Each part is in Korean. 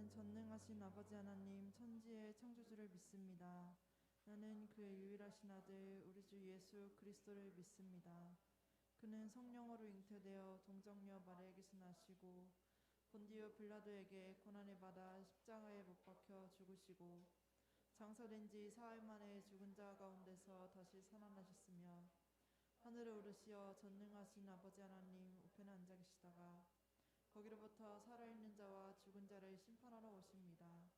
나는 전능하신 아버지 하나님 천지의 창조주를 믿습니다. 나는 그의 유일하신 아들 우리 주 예수 그리스도를 믿습니다. 그는 성령으로 잉태되어 동정녀 마리아에게서 나시고 본디오 빌라도에게 고난을 받아 십자가에 못 박혀 죽으시고 장사된 지 사흘 만에 죽은 자 가운데서 다시 살아나셨으며 하늘에 오르시어 전능하신 아버지 하나님 우편에 앉아 계시다가 거기로부터 살아있는 자와 죽은 자를 심판하러 오십니다.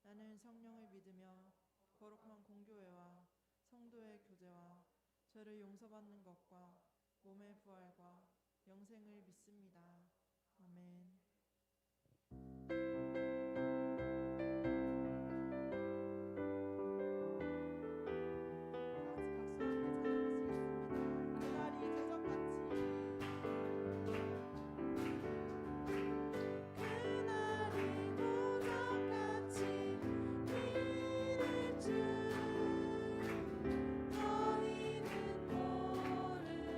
나는 성령을 믿으며 거룩한 공교회와 성도의 교제와 죄를 용서받는 것과 몸의 부활과 영생을 믿습니다. 아멘. 너희는 모르느냐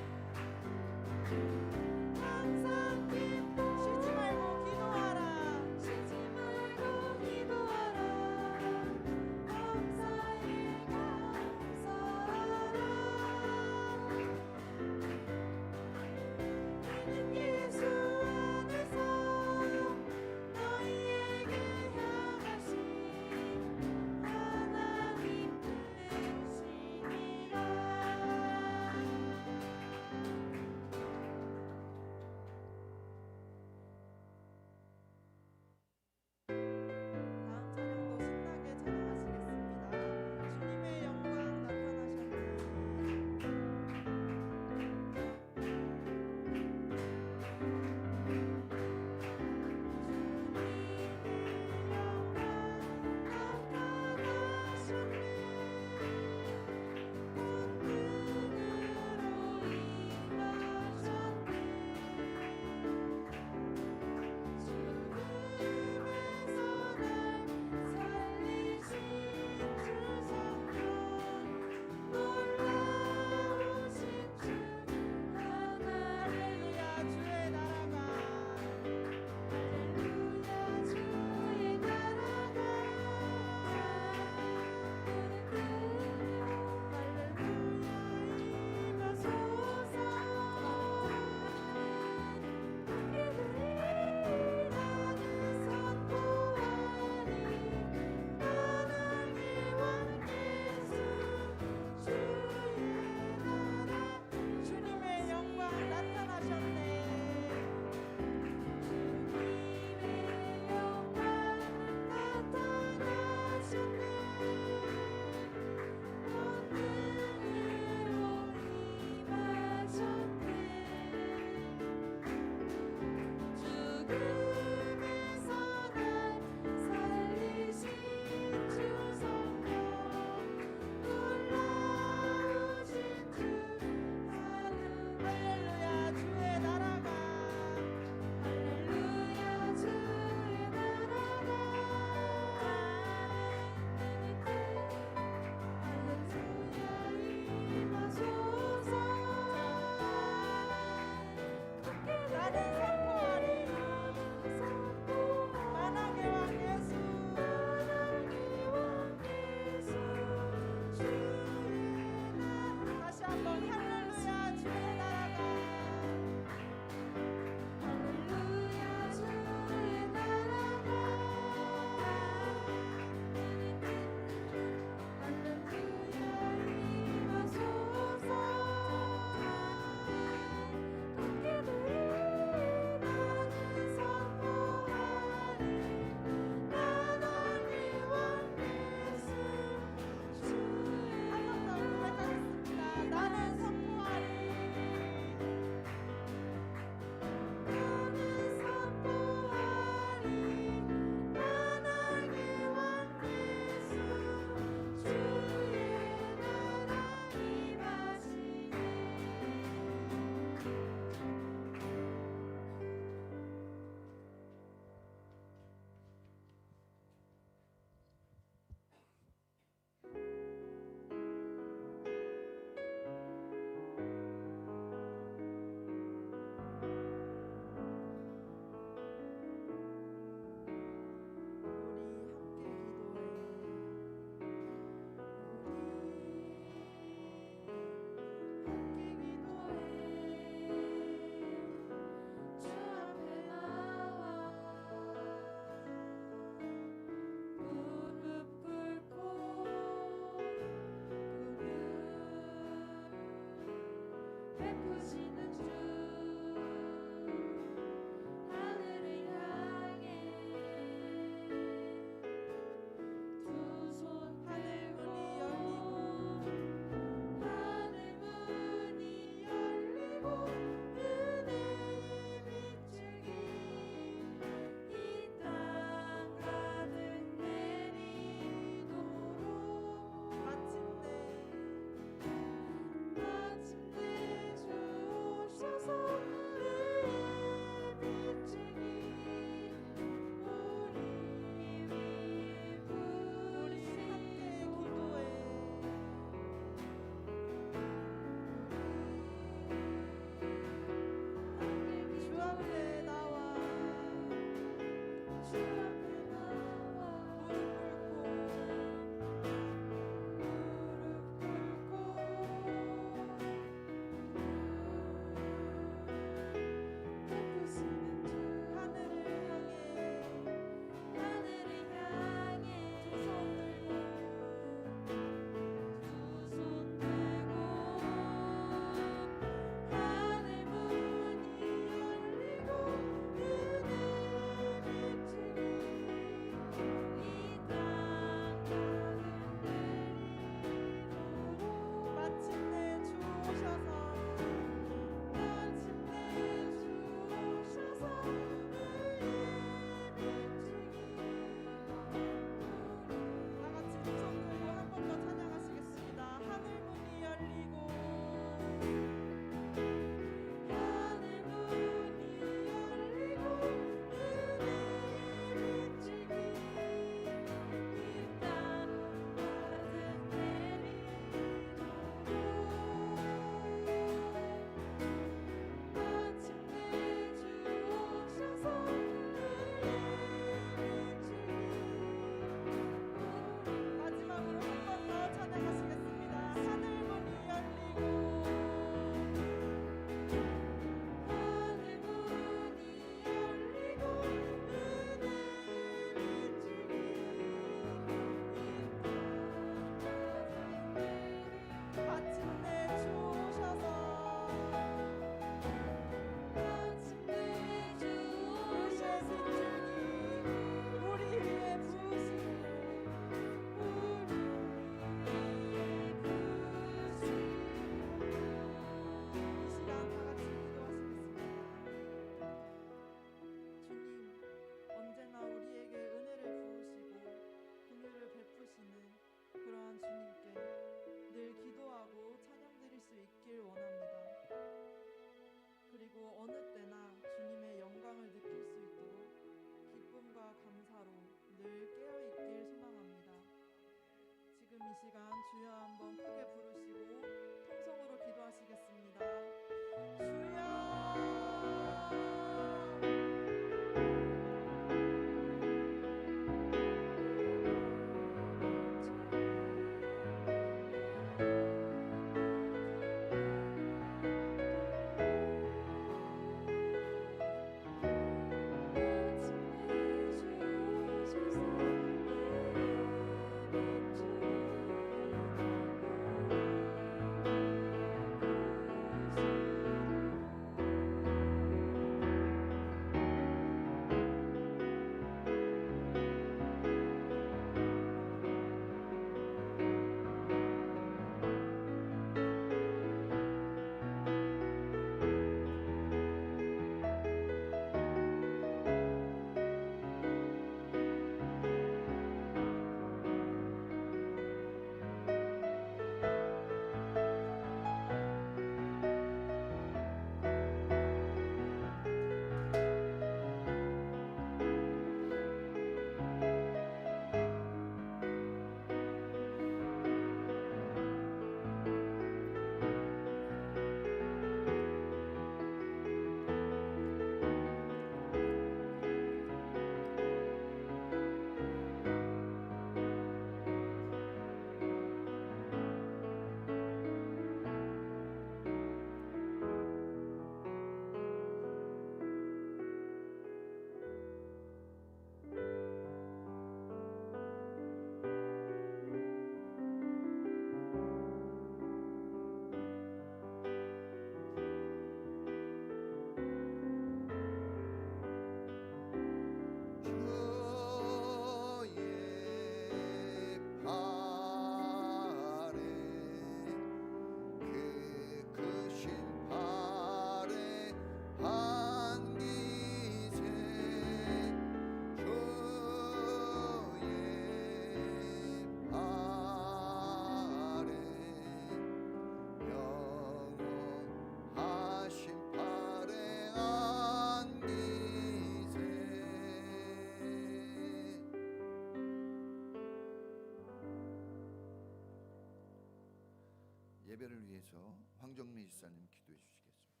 예배를 위해서 황정리 지사님 기도해 주시겠습니다.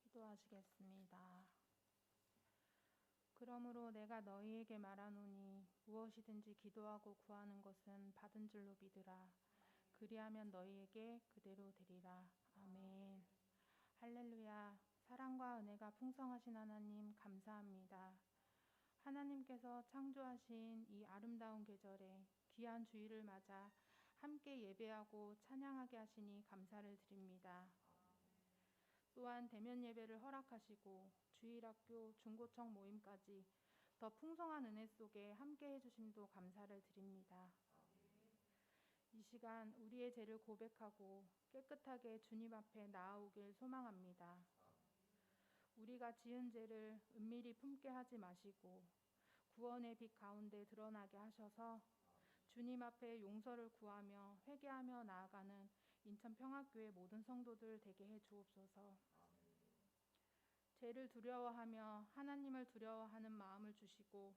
기도하시겠습니다. 그러므로 내가 너희에게 말하노니 무엇이든지 기도하고 구하는 것은 받은 줄로 믿으라. 그리하면 너희에게 그대로 되리라. 아멘. 할렐루야. 사랑과 은혜가 풍성하신 하나님 감사합니다. 하나님께서 창조하신 이 아름다운 계절에 귀한 주일을 맞아 함께 예배하고 찬양하게 하시니 감사를 드립니다. 또한 대면 예배를 허락하시고 주일학교, 중고청 모임까지 더 풍성한 은혜 속에 함께 해주심도 감사를 드립니다. 이 시간 우리의 죄를 고백하고 깨끗하게 주님 앞에 나아오길 소망합니다. 우리가 지은 죄를 은밀히 품게 하지 마시고 구원의 빛 가운데 드러나게 하셔서 주님 앞에 용서를 구하며 회개하며 나아가는 인천평화교회 모든 성도들 되게 해 주옵소서. 죄를 두려워하며 하나님을 두려워하는 마음을 주시고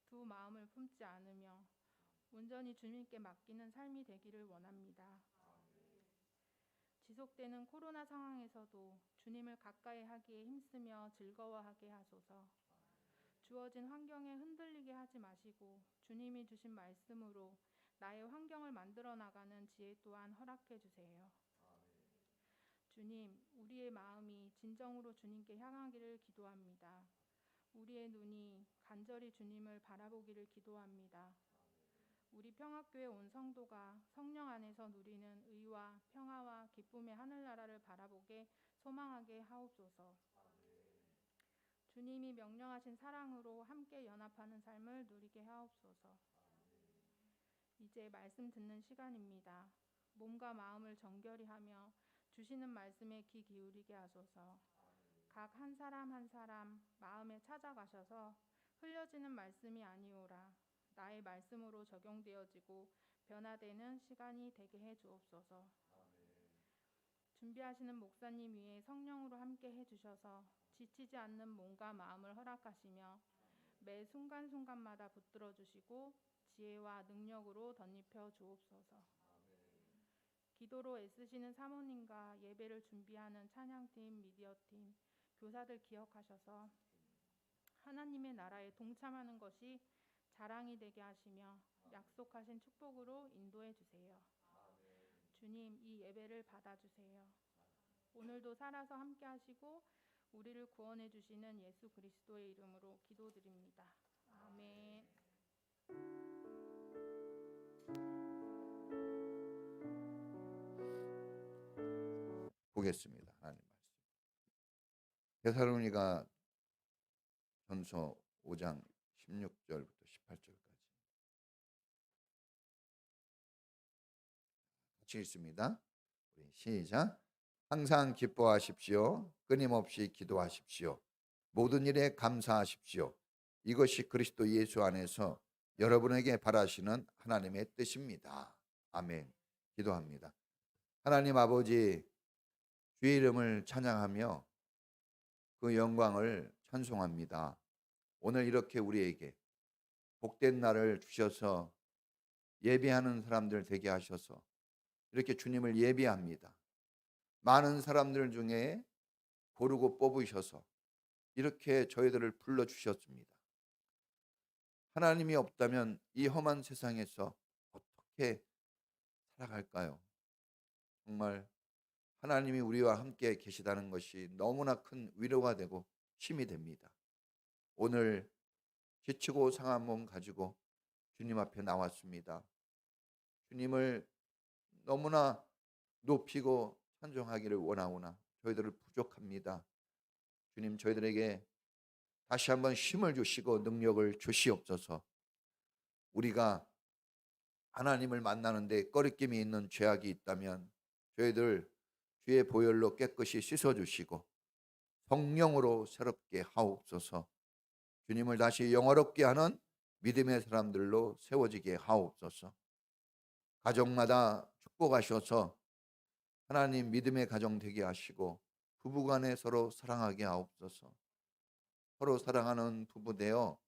두 마음을 품지 않으며 온전히 주님께 맡기는 삶이 되기를 원합니다. 지속되는 코로나 상황에서도 주님을 가까이 하기에 힘쓰며 즐거워하게 하소서. 주어진 환경에 흔들리게 하지 마시고 주님이 주신 말씀으로 나의 환경을 만들어 나가는 지혜 또한 허락해 주세요. 주님, 우리의 마음이 진정으로 주님께 향하기를 기도합니다. 우리의 눈이 간절히 주님을 바라보기를 기도합니다. 우리 평화교회 온 성도가 성령 안에서 누리는 의와 평화와 기쁨의 하늘나라를 바라보게 소망하게 하옵소서. 주님이 명령하신 사랑으로 함께 연합하는 삶을 누리게 하옵소서. 이제 말씀 듣는 시간입니다. 몸과 마음을 정결히 하며 주시는 말씀에 귀 기울이게 하소서. 각 한 사람 한 사람 마음에 찾아가셔서 흘려지는 말씀이 아니오라 나의 말씀으로 적용되어지고 변화되는 시간이 되게 해 주옵소서. 준비하시는 목사님 위에 성령으로 함께 해주셔서 지치지 않는 몸과 마음을 허락하시며 매 순간순간마다 붙들어 주시고 지혜와 능력으로 덧입혀 주옵소서. 기도로 애쓰시는 사모님과 예배를 준비하는 찬양팀, 미디어팀, 교사들 기억하셔서 하나님의 나라에 동참하는 것이 자랑이 되게 하시며 약속하신 축복으로 인도해 주세요. 주님, 이 예배를 받아주세요. 오늘도 살아서 함께 하시고 우리를 구원해 주시는 예수 그리스도의 이름으로 기도드립니다. 아멘. 보겠습니다. 하나님 말씀. 데살로니가 전서 5장 16절부터 18절까지 같이 읽습니다. 우리 시작. 항상 기뻐하십시오. 끊임없이 기도하십시오. 모든 일에 감사하십시오. 이것이 그리스도 예수 안에서 여러분에게 바라시는 하나님의 뜻입니다. 아멘. 기도합니다. 하나님 아버지, 주의 이름을 찬양하며 그 영광을 찬송합니다. 오늘 이렇게 우리에게 복된 날을 주셔서 예배하는 사람들 되게 하셔서 이렇게 주님을 예배합니다. 많은 사람들 중에 고르고 뽑으셔서 이렇게 저희들을 불러주셨습니다. 하나님이 없다면 이 험한 세상에서 어떻게 살아갈까요? 정말 하나님이 우리와 함께 계시다는 것이 너무나 큰 위로가 되고 힘이 됩니다. 오늘 지치고 상한 몸 가지고 주님 앞에 나왔습니다. 주님을 너무나 높이고 찬송하기를 원하오나 저희들을 부족합니다. 주님, 저희들에게 다시 한번 힘을 주시고 능력을 주시옵소서. 우리가 하나님을 만나는데 꺼리낌이 있는 죄악이 있다면 저희들 주의 보혈로 깨끗이 씻어주시고 성령으로 새롭게 하옵소서. 주님을 다시 영화롭게 하는 믿음의 사람들로 세워지게 하옵소서. 가정마다 축복하셔서 하나님 믿음의 가정 되게 하시고 부부간에 서로 사랑하게 하옵소서. 서로 사랑하는 부부 되어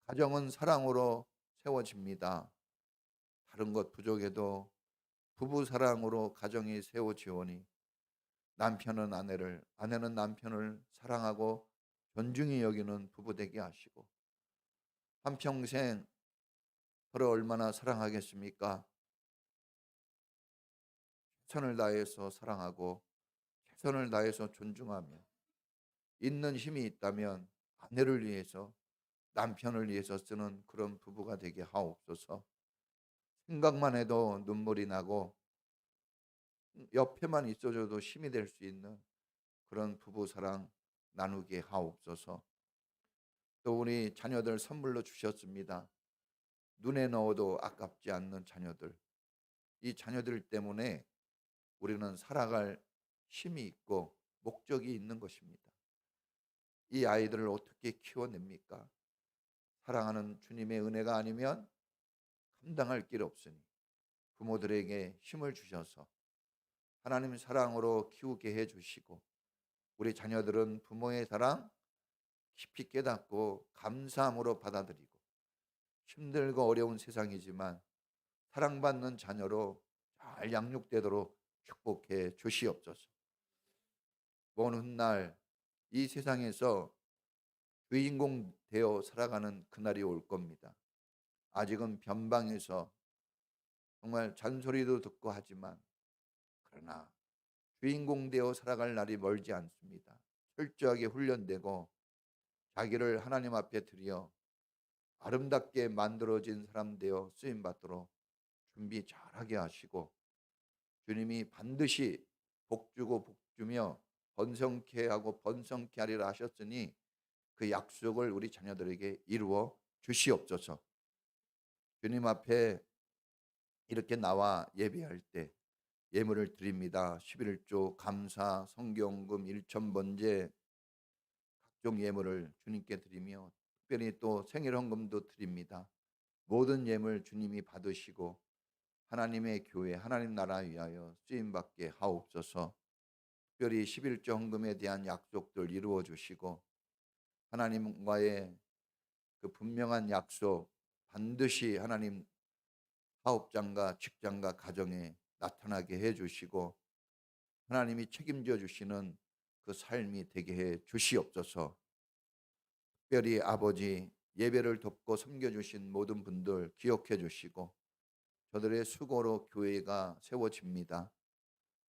가정은 사랑으로 세워집니다. 다른 것 부족해도 부부 사랑으로 가정이 세워지오니 남편은 아내를, 아내는 남편을 사랑하고 존중히 여기는 부부 되게 하시고 한평생 서로 얼마나 사랑하겠습니까? 최선을 다해서 사랑하고 최선을 다해서 존중하며 있는 힘이 있다면 아내를 위해서 남편을 위해서 쓰는 그런 부부가 되게 하옵소서. 생각만 해도 눈물이 나고 옆에만 있어줘도 힘이 될 수 있는 그런 부부 사랑 나누게 하옵소서. 또 우리 자녀들 선물로 주셨습니다. 눈에 넣어도 아깝지 않는 자녀들. 이 자녀들 때문에 우리는 살아갈 힘이 있고 목적이 있는 것입니다. 이 아이들을 어떻게 키워냅니까? 사랑하는 주님의 은혜가 아니면 감당할 길 없으니 부모들에게 힘을 주셔서 하나님 사랑으로 키우게 해주시고 우리 자녀들은 부모의 사랑 깊이 깨닫고 감사함으로 받아들이고 힘들고 어려운 세상이지만 사랑받는 자녀로 잘 양육되도록 축복해 주시옵소서. 먼 훗날 이 세상에서 주인공 되어 살아가는 그날이 올 겁니다. 아직은 변방에서 정말 잔소리도 듣고 하지만 그러나 주인공 되어 살아갈 날이 멀지 않습니다. 철저하게 훈련되고 자기를 하나님 앞에 드려 아름답게 만들어진 사람 되어 쓰임 받도록 준비 잘하게 하시고 주님이 반드시 복 주고 복 주며 번성케 하고 번성케 하리라 하셨으니 그 약속을 우리 자녀들에게 이루어 주시옵소서. 주님 앞에 이렇게 나와 예배할 때 예물을 드립니다. 11조 감사 성경금 1,000번제 각종 예물을 주님께 드리며 특별히 또 생일 헌금도 드립니다. 모든 예물 주님이 받으시고 하나님의 교회 하나님 나라 위하여 쓰임 받게 하옵소서. 특별히 11조 헌금에 대한 약속들 이루어 주시고 하나님과의 그 분명한 약속 반드시 하나님 사업장과 직장과 가정에 나타나게 해 주시고 하나님이 책임져 주시는 그 삶이 되게 해 주시옵소서. 특별히 아버지 예배를 돕고 섬겨 주신 모든 분들 기억해 주시고 저들의 수고로 교회가 세워집니다.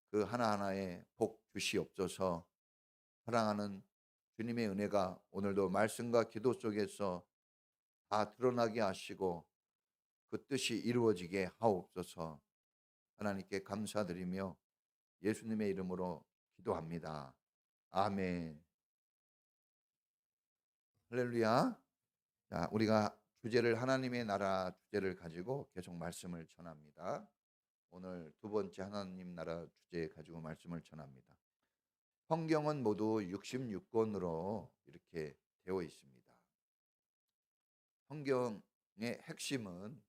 그 하나하나에 복 주시옵소서. 사랑하는 주님의 은혜가 오늘도 말씀과 기도 속에서 다 드러나게 하시고 그 뜻이 이루어지게 하옵소서. 하나님께 감사드리며 예수님의 이름으로 기도합니다. 아멘. 할렐루야. 자, 우리가 주제를 하나님의 나라 주제를 가지고 계속 말씀을 전합니다. 오늘 두 번째 하나님 나라 주제 가지고 말씀을 전합니다. 성경은 모두 66권으로 이렇게 되어 있습니다. 성경의 핵심은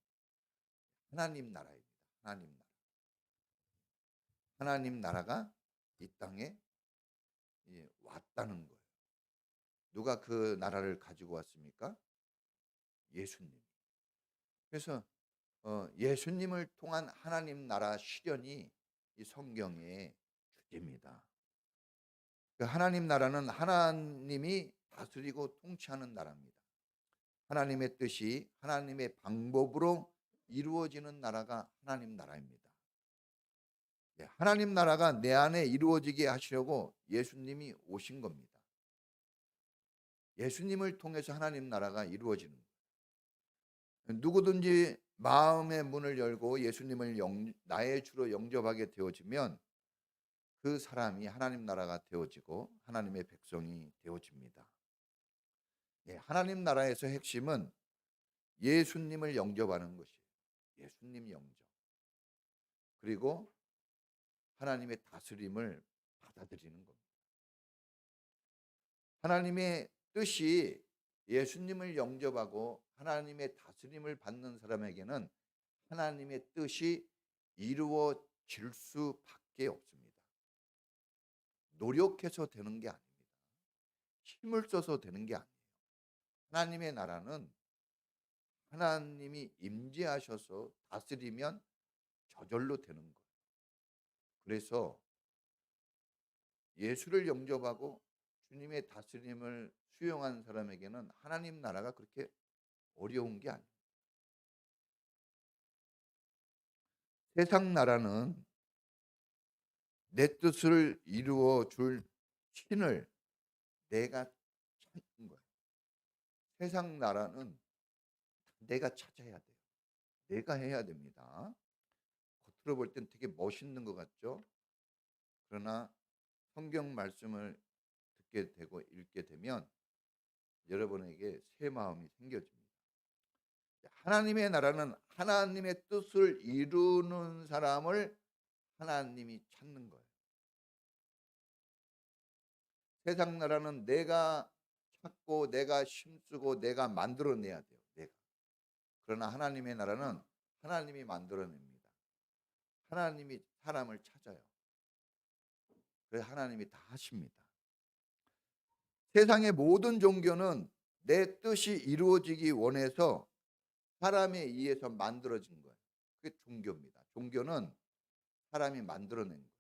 하나님 나라입니다. 하나님 나라. 하나님 나라가 이 땅에 왔다는 거예요. 누가 그 나라를 가지고 왔습니까? 예수님. 그래서 예수님을 통한 하나님 나라 실현이 이 성경의 주제입니다. 그 하나님 나라는 하나님이 다스리고 통치하는 나라입니다. 하나님의 뜻이 하나님의 방법으로 이루어지는 나라가 하나님 나라입니다. 하나님 나라가 내 안에 이루어지게 하시려고 예수님이 오신 겁니다. 예수님을 통해서 하나님 나라가 이루어지는 거예요. 누구든지 마음의 문을 열고 예수님을 나의 주로 영접하게 되어지면 그 사람이 하나님 나라가 되어지고 하나님의 백성이 되어집니다. 하나님 나라에서 핵심은 예수님을 영접하는 것이에요. 예수님 영접. 그리고 하나님의 다스림을 받아들이는 겁니다. 하나님의 뜻이 예수님을 영접하고 하나님의 다스림을 받는 사람에게는 하나님의 뜻이 이루어질 수밖에 없습니다. 노력해서 되는 게 아닙니다. 힘을 써서 되는 게 아니에요. 하나님의 나라는 하나님이 임재하셔서 다스리면 저절로 되는 거예요. 그래서 예수를 영접하고 주님의 다스림을 수용한 사람에게는 하나님 나라가 그렇게 어려운 게 아니에요. 세상 나라는 내 뜻을 이루어 줄 신을 내가 찾는 거예요. 세상 나라는 내가 찾아야 돼요. 내가 해야 됩니다. 겉으로 볼 땐 되게 멋있는 것 같죠? 그러나 성경 말씀을 듣게 되고 읽게 되면 여러분에게 새 마음이 생겨집니다. 하나님의 나라는 하나님의 뜻을 이루는 사람을 하나님이 찾는 거예요. 세상 나라는 내가 찾고 내가 힘쓰고 내가 만들어내야 돼요. 내가. 그러나 하나님의 나라는 하나님이 만들어냅니다. 하나님이 사람을 찾아요. 그래서 하나님이 다 하십니다. 세상의 모든 종교는 내 뜻이 이루어지기 원해서 사람에 의해서 만들어진 거예요. 그게 종교입니다. 종교는 사람이 만들어낸 거예요.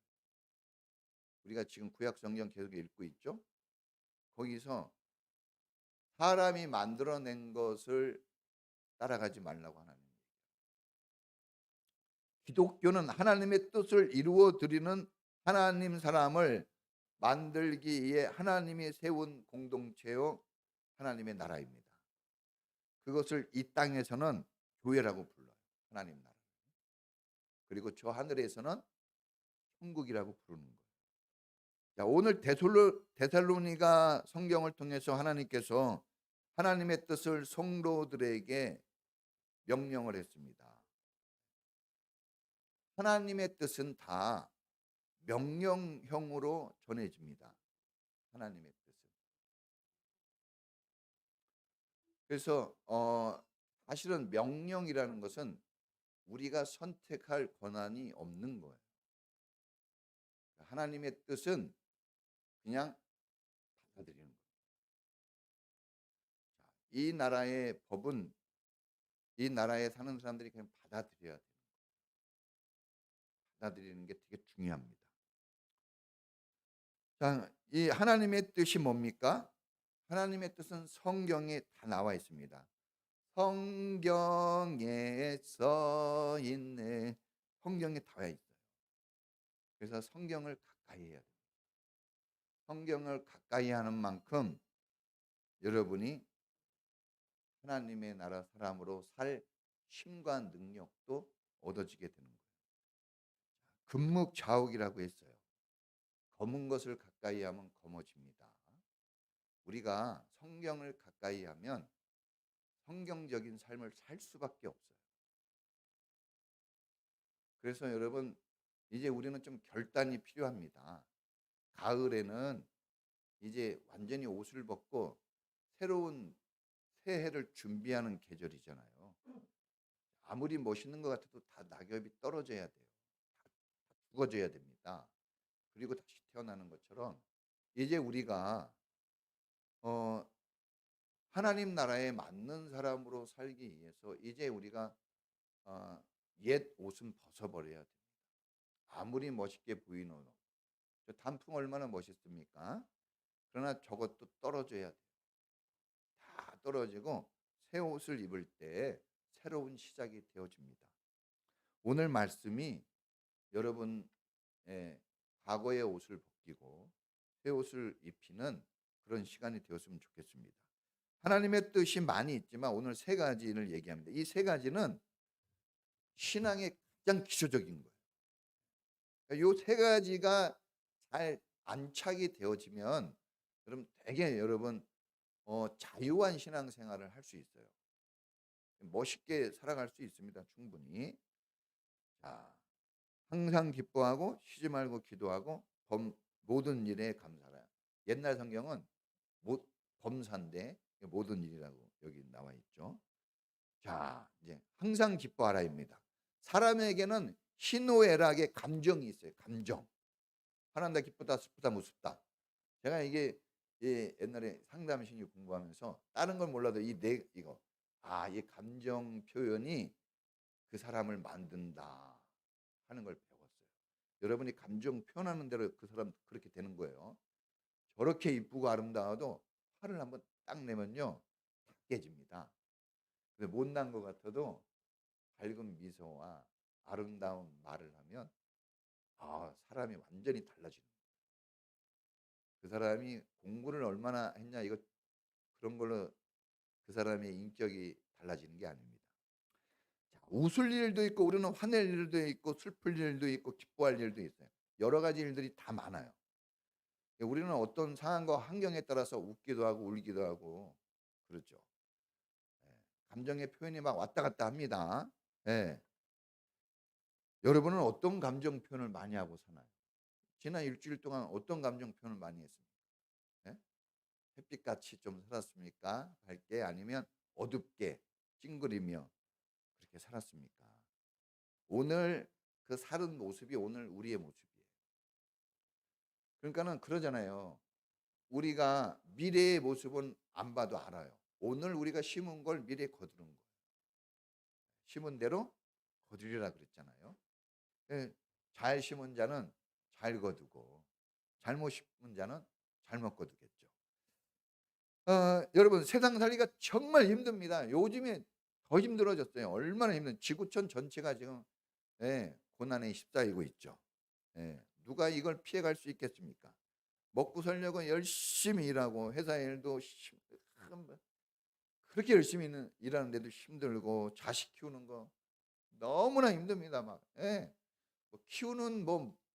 우리가 지금 구약 성경 계속 읽고 있죠. 거기서 사람이 만들어낸 것을 따라가지 말라고 하나님. 기독교는 하나님의 뜻을 이루어 드리는 하나님 사람을 만들기 위해 하나님이 세운 공동체요 하나님의 나라입니다. 그것을 이 땅에서는 교회라고 불러요. 하나님 나라. 그리고 저 하늘에서는 천국이라고 부르는 거예요. 자, 오늘 데살로니가 성경을 통해서 하나님께서 하나님의 뜻을 성도들에게 명령을 했습니다. 하나님의 뜻은 다 명령형으로 전해집니다. 하나님의 뜻은. 그래서 사실은 명령이라는 것은 우리가 선택할 권한이 없는 거예요. 하나님의 뜻은 그냥 받아들이는 거예요. 이 나라의 법은 이 나라에 사는 사람들이 그냥 받아들여야 돼요. 받아들이는 게 되게 중요합니다. 자, 이 하나님의 뜻이 뭡니까? 하나님의 뜻은 성경에 다 나와 있습니다. 성경에 써 있네. 성경에 다 있어요. 그래서 성경을 가까이 해야 돼요. 성경을 가까이 하는 만큼 여러분이 하나님의 나라 사람으로 살 힘과 능력도 얻어지게 되는 거예요. 금묵좌옥이라고 했어요. 검은 것을 가까이 하면 검어집니다. 우리가 성경을 가까이 하면 성경적인 삶을 살 수밖에 없어요. 그래서 여러분 이제 우리는 좀 결단이 필요합니다. 가을에는 이제 완전히 옷을 벗고 새로운 새해를 준비하는 계절이잖아요. 아무리 멋있는 것 같아도 다 낙엽이 떨어져야 돼요. 다 죽어져야 됩니다. 그리고 다시 태어나는 것처럼 이제 우리가 하나님 나라에 맞는 사람으로 살기 위해서 이제 우리가 옛 옷은 벗어버려야 됩니다. 아무리 멋있게 보이는 옷. 저 단풍 얼마나 멋있습니까? 그러나 저것도 떨어져야 돼요. 다 떨어지고 새 옷을 입을 때 새로운 시작이 되어집니다. 오늘 말씀이 여러분의 과거의 옷을 벗기고 새 옷을 입히는 그런 시간이 되었으면 좋겠습니다. 하나님의 뜻이 많이 있지만 오늘 세 가지를 얘기합니다. 이 세 가지는 신앙의 가장 기초적인 거예요. 이 세 가지가 잘 안착이 되어지면 그럼 되게 여러분 자유한 신앙생활을 할 수 있어요. 멋있게 살아갈 수 있습니다. 충분히. 자, 항상 기뻐하고 쉬지 말고 기도하고 모든 일에 감사하라. 옛날 성경은 범사인데 모든 일이라고 여기 나와 있죠. 자, 이제 항상 기뻐하라입니다. 사람에게는 희노애락의 감정이 있어요. 감정. 화난다, 기쁘다, 슬프다, 무섭다. 제가 이게 옛날에 상담 심리 공부하면서 다른 걸 몰라도 이거 이 감정 표현이 그 사람을 만든다 하는 걸 배웠어요. 여러분이 감정 표현하는 대로 그 사람 그렇게 되는 거예요. 저렇게 이쁘고 아름다워도 화를 한번 딱 내면요, 다 깨집니다. 근데 못난 것 같아도 밝은 미소와 아름다운 말을 하면 사람이 완전히 달라지는 거예요. 그 사람이 공부를 얼마나 했냐 이거 그런 걸로 그 사람의 인격이 달라지는 게 아닙니다. 자, 웃을 일도 있고 우리는 화낼 일도 있고 슬플 일도 있고 기뻐할 일도 있어요. 여러 가지 일들이 다 많아요. 우리는 어떤 상황과 환경에 따라서 웃기도 하고 울기도 하고 그렇죠. 예. 감정의 표현이 막 왔다 갔다 합니다. 예. 여러분은 어떤 감정 표현을 많이 하고 사나요? 지난 일주일 동안 어떤 감정 표현을 많이 했습니까? 예? 햇빛같이 좀 살았습니까? 밝게 아니면 어둡게 찡그리며 그렇게 살았습니까? 오늘 그 사는 모습이 오늘 우리의 모습이에요. 그러니까는 그러잖아요. 우리가 미래의 모습은 안 봐도 알아요. 오늘 우리가 심은 걸 미래에 거두는 거예요. 심은 대로 거두리라 그랬잖아요. 예, 잘 심은 자는 잘 거두고 잘못 심은 자는 잘못 거두겠죠. 여러분 세상 살기가 정말 힘듭니다. 요즘에 더 힘들어졌어요. 얼마나 지구촌 전체가 지금 고난에 휩싸이고 있죠. 누가 이걸 피해갈 수 있겠습니까? 먹고 살려고 열심히 일하고 회사 일도 그렇게 열심히 일하는데도 힘들고 자식 키우는 거 너무나 힘듭니다. 막 뭐 키우는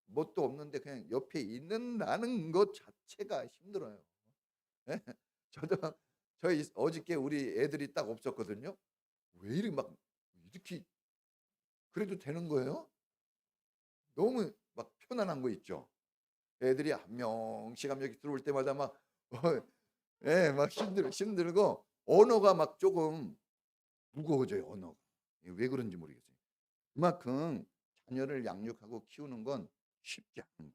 뭣도 없는데 그냥 옆에 있는다는 것 자체가 힘들어요. 예? 저도 저희 어저께 우리 애들이 딱 없었거든요. 왜 이렇게 막 이렇게 그래도 되는 거예요? 너무 막 편안한 거 있죠. 애들이 한 명씩 한 명씩 들어올 때마다 막 막 힘들고 언어가 막 조금 무거워져요. 언어가 왜 그런지 모르겠어요. 그만큼 자녀를 양육하고 키우는 건 쉽지 않은 거예요.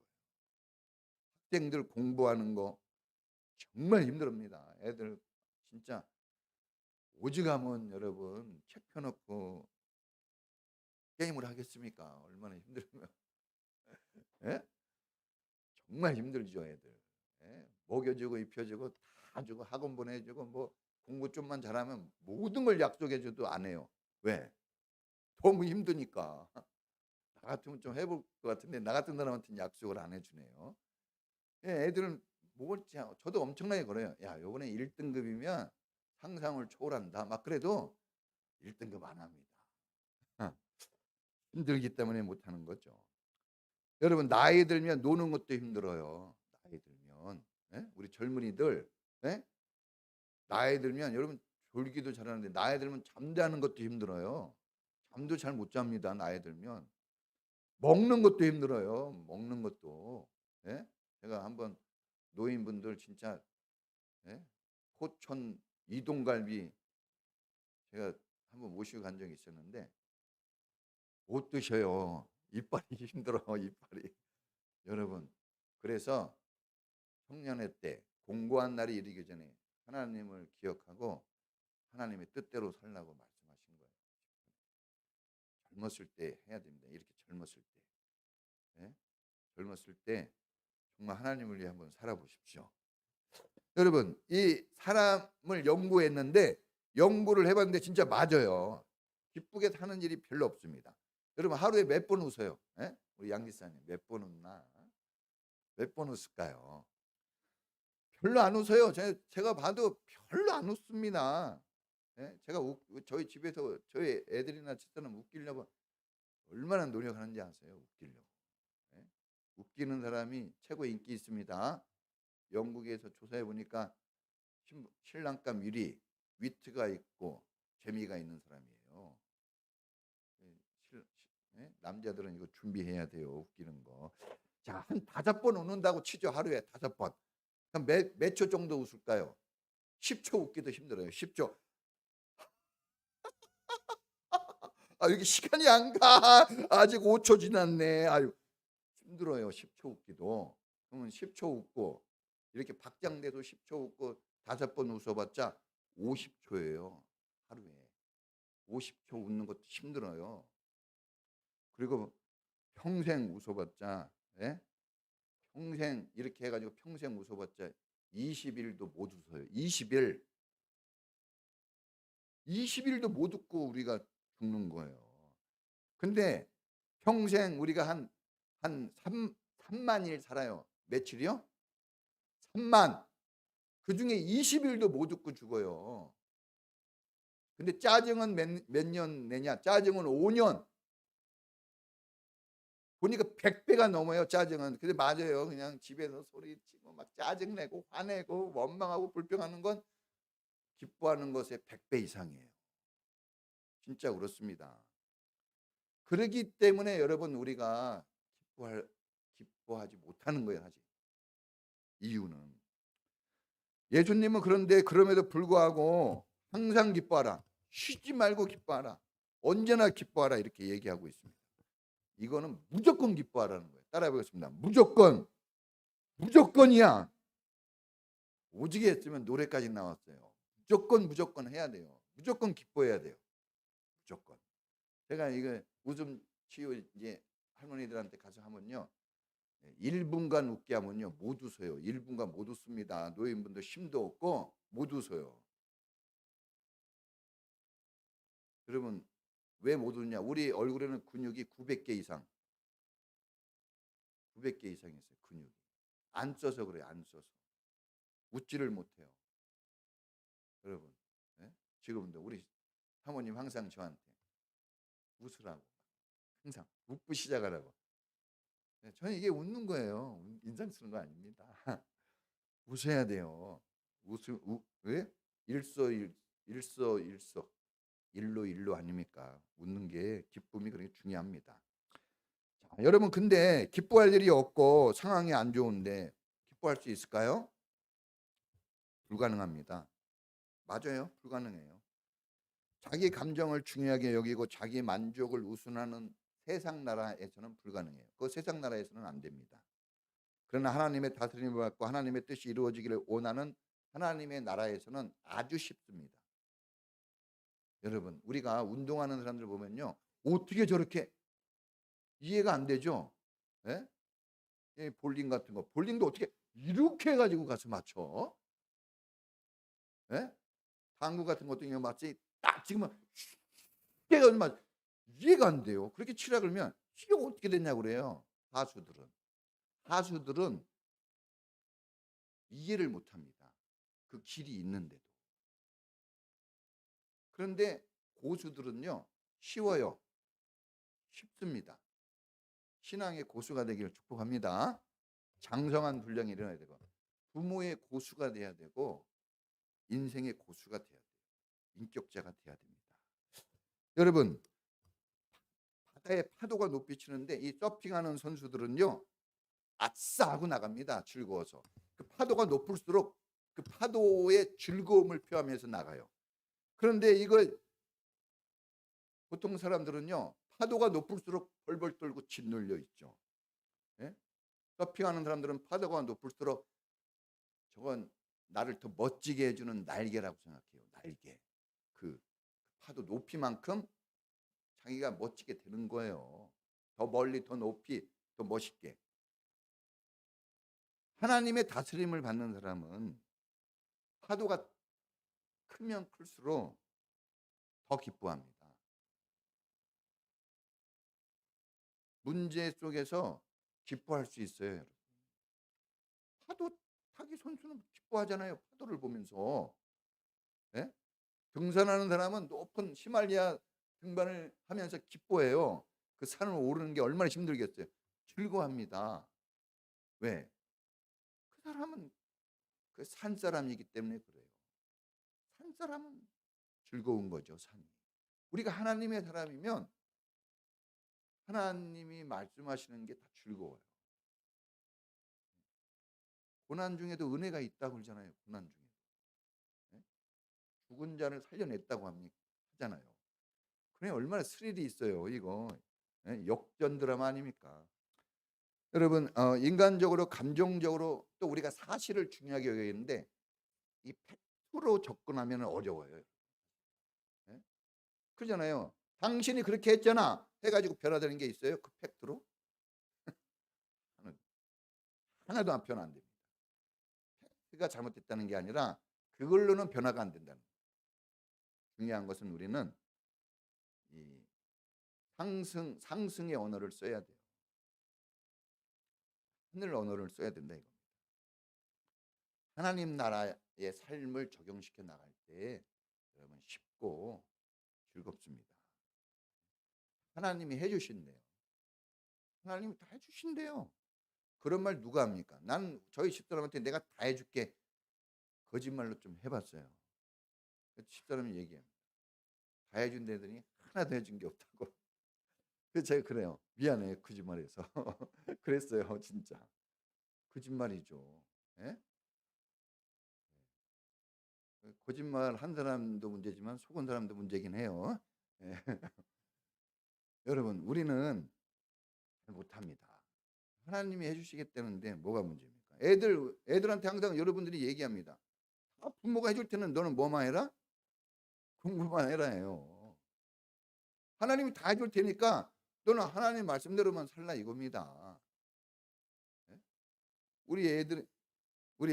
학생들 공부하는 거 정말 힘듭니다. 애들 진짜 오죽하면 여러분 책 펴놓고 게임을 하겠습니까? 얼마나 힘들면. 예? 정말 힘들죠 애들. 먹여주고 입혀주고 다 주고 학원 보내주고 뭐 공부 좀만 잘하면 모든 걸 약속해줘도 안 해요. 왜? 너무 힘드니까. 나 같으면 좀 해볼 것 같은데 나 같은 사람한테는 약속을 안 해주네요. 애들은 저도 엄청나게 걸어요. 야 요번에 1등급이면 상상을 초월한다. 막 그래도 1등급 안 합니다. 힘들기 때문에 못하는 거죠. 여러분 나이 들면 노는 것도 힘들어요. 나이 들면 우리 젊은이들 나이 들면 여러분 졸기도 잘하는데 나이 들면 잠자는 것도 힘들어요. 잠도 잘 못 잡니다. 나이 들면 먹는 것도 힘들어요. 먹는 것도 제가 한번 노인분들 진짜 호천 이동갈비 제가 한번 모시고 간 적이 있었는데 못 드셔요. 이빨이 힘들어 이빨이. 여러분 그래서 청년회 때 공고한 날이 이르기 전에 하나님을 기억하고 하나님의 뜻대로 살라고 말씀하신 거예요. 젊었을 때 해야 됩니다. 이렇게 젊었을 때. 젊었을 때 정말 하나님을 위해 한번 살아보십시오. 여러분 이 사람을 연구했는데 연구를 해봤는데 진짜 맞아요. 기쁘게 사는 일이 별로 없습니다. 여러분 하루에 몇 번 웃어요? 우리 양 기사님 몇 번 웃나? 몇 번 웃을까요? 별로 안 웃어요. 제가 봐도 별로 안 웃습니다. 제가 저희 집에서 저희 애들이나 집사람 웃기려고 얼마나 노력하는지 아세요? 웃기려고. 웃기는 사람이 최고 인기 있습니다. 영국에서 조사해 보니까 신랑감 1위, 위트가 있고 재미가 있는 사람이에요. 남자들은 이거 준비해야 돼요. 웃기는 거. 자, 한 5번 웃는다고 치죠. 하루에 5번. 그럼 몇 초 정도 웃을까요? 10초 웃기도 힘들어요. 10초. 여기 시간이 안 가. 아직 5초 지났네. 아유, 힘들어요. 10초 웃기도. 그러면 10초 웃고 이렇게 박장대도 10초 웃고 5번 웃어봤자 50초예요. 하루에. 50초 웃는 것도 힘들어요. 그리고 평생 웃어봤자, 예? 평생 이렇게 해가지고 평생 웃어봤자 20일도 못 웃어요. 20일도 못 웃고 우리가 죽는 거예요. 근데 평생 우리가 한 3만 일 살아요. 며칠이요? 3만. 그 중에 20일도 못 웃고 죽어요. 근데 짜증은 몇 년 내냐? 짜증은 5년. 보니까 100배가 넘어요, 짜증은. 근데 맞아요. 그냥 집에서 소리치고 막 짜증내고 화내고 원망하고 불평하는 건 기뻐하는 것의 100배 이상이에요. 진짜 그렇습니다. 그러기 때문에 여러분 우리가 기뻐하지 못하는 거예요, 사실. 이유는 예수님은 그런데 그럼에도 불구하고 항상 기뻐하라. 쉬지 말고 기뻐하라. 언제나 기뻐하라 이렇게 얘기하고 있습니다. 이거는 무조건 기뻐하라는 거예요. 따라해 보겠습니다. 무조건이야. 오지게 했으면 노래까지 나왔어요. 무조건 해야 돼요. 무조건 기뻐해야 돼요. 무조건. 제가 이거 웃음 치유 이제 할머니들한테 가서 하면요, 1분간 웃게 하면요 못 웃어요. 1분간 못 웃습니다. 노인분들 힘도 없고 못 웃어요. 여러분 왜 못 웃냐? 우리 얼굴에는 근육이 900개 이상 900개 이상 있어요. 근육이 안 써서 그래요. 안 써서 웃지를 못해요. 여러분, 예? 지금도 우리 사모님 항상 저한테 웃으라고 항상 웃고 시작하라고. 네, 저는 이게 웃는 거예요. 인상 쓰는 거 아닙니다. 웃어야 돼요. 왜? 일석일석 일로 아닙니까? 웃는 게 기쁨이 그렇게 중요합니다. 자, 여러분 근데 기뻐할 일이 없고 상황이 안 좋은데 기뻐할 수 있을까요? 불가능합니다. 맞아요. 불가능해요. 자기 감정을 중요하게 여기고 자기 만족을 우선하는 세상 나라에서는 불가능해요. 그 세상 나라에서는 안 됩니다. 그러나 하나님의 다스림을 받고 하나님의 뜻이 이루어지기를 원하는 하나님의 나라에서는 아주 쉽습니다. 여러분 우리가 운동하는 사람들 보면요 어떻게 저렇게 이해가 안 되죠? 예? 볼링 같은 거 볼링도 어떻게 이렇게 해가지고 가서 맞춰? 예? 당구 같은 것도 그냥 마치 딱 지금은 쉽게 얼마 이해가 안 돼요. 그렇게 치라 그러면 이게 어떻게 됐냐고 그래요. 하수들은 이해를 못합니다. 그 길이 있는데도. 그런데 고수들은요 쉬워요. 쉽습니다. 신앙의 고수가 되기를 축복합니다. 장성한 분량이 일어나야 되고 부모의 고수가 돼야 되고 인생의 고수가 돼야 돼요. 인격자가 돼야 됩니다. 여러분 바다에 파도가 높이 치는데 이 서핑하는 선수들은요 아싸 하고 나갑니다. 즐거워서. 그 파도가 높을수록 그 파도의 즐거움을 표하면서 나가요. 그런데 이걸 보통 사람들은요 파도가 높을수록 벌벌 떨고 짓눌려 있죠. 예? 서핑하는 사람들은 파도가 높을수록 저건 나를 더 멋지게 해주는 날개라고 생각해요. 날개. 그 파도 높이만큼 자기가 멋지게 되는 거예요. 더 멀리 더 높이 더 멋있게. 하나님의 다스림을 받는 사람은 파도가 크면 클수록 더 기뻐합니다. 문제 속에서 기뻐할 수 있어요. 여러분. 파도 타기 선수는 기뻐하잖아요. 파도를 보면서. 예? 등산하는 사람은 높은 히말라야 등반을 하면서 기뻐해요. 그 산을 오르는 게 얼마나 힘들겠어요. 즐거워합니다. 왜? 그 사람은 그 산 사람이기 때문에 그래요. 산 사람은 즐거운 거죠. 산이. 우리가 하나님의 사람이면 하나님이 말씀하시는 게 다 즐거워요. 고난 중에도 은혜가 있다고 그러잖아요. 고난 중에. 네? 죽은 자를 살려냈다고 하잖아요. 그래 얼마나 스릴이 있어요. 이거. 네? 역전 드라마 아닙니까? 여러분 인간적으로 감정적으로 또 우리가 사실을 중요하게 여기는데 이 팩트로 접근하면 어려워요. 네? 그러잖아요. 당신이 그렇게 했잖아 해가지고 변화되는 게 있어요? 그 팩트로? 하나도 안 변화 안 됩니다. 팩트가 잘못됐다는 게 아니라 그걸로는 변화가 안 된다는 거예요. 중요한 것은 우리는 이 상승의 언어를 써야 돼요. 하늘 언어를 써야 된다 이겁니다. 하나님 나라의 삶을 적용시켜 나갈 때 여러분 쉽고 즐겁습니다. 하나님이 해주신대요. 하나님이 다 해주신대요. 그런 말 누가 합니까? 난 저희 집사람한테 내가 다 해줄게. 거짓말로 좀 해봤어요. 집사람이 얘기합니다. 다 해준다더니 하나도 해준 게 없다고. 그래서 제가 그래요. 미안해요. 거짓말해서. 그랬어요. 진짜. 거짓말이죠. 예? 거짓말 한 사람도 문제지만 속은 사람도 문제긴 해요. 예. 여러분 우리는 못합니다. 하나님이 해주시겠다는데 뭐가 문제입니까? 애들한테 항상 여러분들이 얘기합니다. 부모가 해줄 때는 너는 뭐만 해라? 공부만 해라 해요. 하나님이 다 해줄 테니까 너는 하나님 말씀대로만 살라 이겁니다. 예? 우리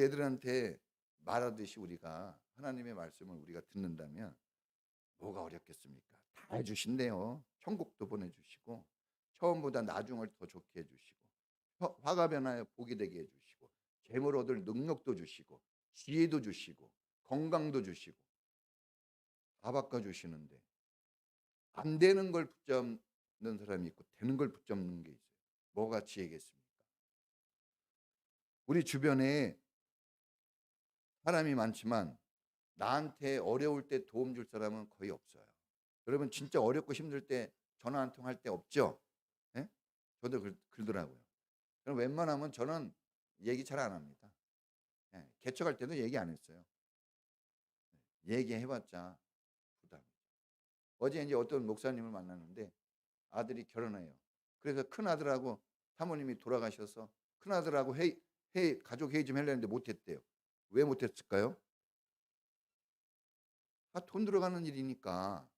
애들한테 말하듯이 우리가 하나님의 말씀을 우리가 듣는다면 뭐가 어렵겠습니까? 다 해주신대요. 천국도 보내주시고 처음보다 나중을 더 좋게 해주시고 화가 변하여 복이 되게 해주시고 재물 얻을 능력도 주시고 지혜도 주시고 건강도 주시고 다 바꿔주시는데 안 되는 걸 붙잡는 사람이 있고 되는 걸 붙잡는 게 있어요. 뭐가 지혜겠습니까? 우리 주변에 사람이 많지만 나한테 어려울 때 도움 줄 사람은 거의 없어요. 여러분 진짜 어렵고 힘들 때 전화 한 통 할 때 없죠? 예? 저도 그러더라고요. 그럼 웬만하면 저는 얘기 잘 안 합니다. 예, 개척할 때도 얘기 안 했어요. 얘기해봤자 부담. 어제 이제 어떤 목사님을 만났는데 아들이 결혼해요. 그래서 큰 아들하고 사모님이 돌아가셔서 큰 아들하고 가족 회의 좀 하려는데 못했대요. 왜 못했을까요? 돈 들어가는 일이니까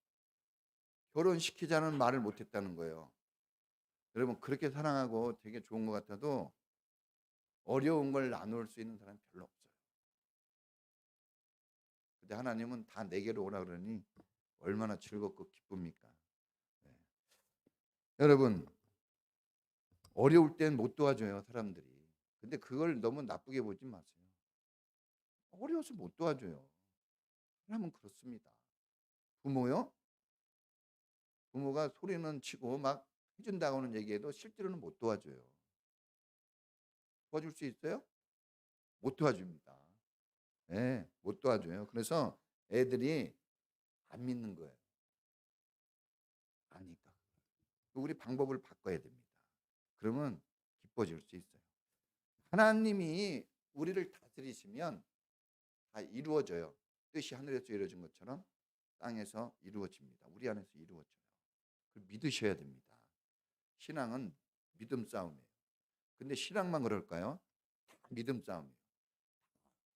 결혼시키자는 말을 못했다는 거예요. 여러분 그렇게 사랑하고 되게 좋은 것 같아도 어려운 걸 나눌 수 있는 사람이 별로 없어요. 근데 하나님은 다 내게로 오라 그러니 얼마나 즐겁고 기쁩니까? 네. 여러분 어려울 땐 못 도와줘요 사람들이. 근데 그걸 너무 나쁘게 보지 마세요. 어려워서 못 도와줘요. 사람은 그렇습니다. 부모요? 부모가 소리는 치고 막 해준다고는 얘기해도 실제로는 못 도와줘요. 도와줄 수 있어요? 못 도와줍니다. 네, 못 도와줘요. 그래서 애들이 안 믿는 거예요. 아니까. 우리 방법을 바꿔야 됩니다. 그러면 기뻐질 수 있어요. 하나님이 우리를 다스리시면 다 이루어져요. 뜻이 하늘에서 이루어진 것처럼 땅에서 이루어집니다. 우리 안에서 이루어져요. 그걸 믿으셔야 됩니다. 신앙은 믿음 싸움이에요. 근데 신앙만 그럴까요? 다 믿음 싸움이에요.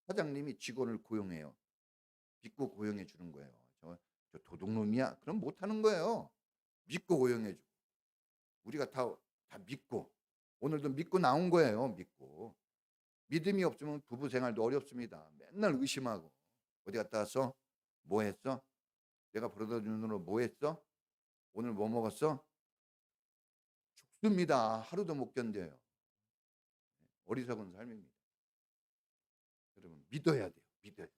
사장님이 직원을 고용해요. 믿고 고용해 주는 거예요. 저 도둑놈이야? 그럼 못하는 거예요. 믿고 고용해 주고. 우리가 다 믿고 오늘도 믿고 나온 거예요. 믿고. 믿음이 없으면 부부 생활도 어렵습니다. 맨날 의심하고 어디 갔다 왔어? 뭐 했어? 내가 벌어다 주는 돈으로 뭐 했어? 오늘 뭐 먹었어? 죽습니다. 하루도 못 견뎌요. 어리석은 삶입니다. 여러분 믿어야 돼요. 믿어야 돼요.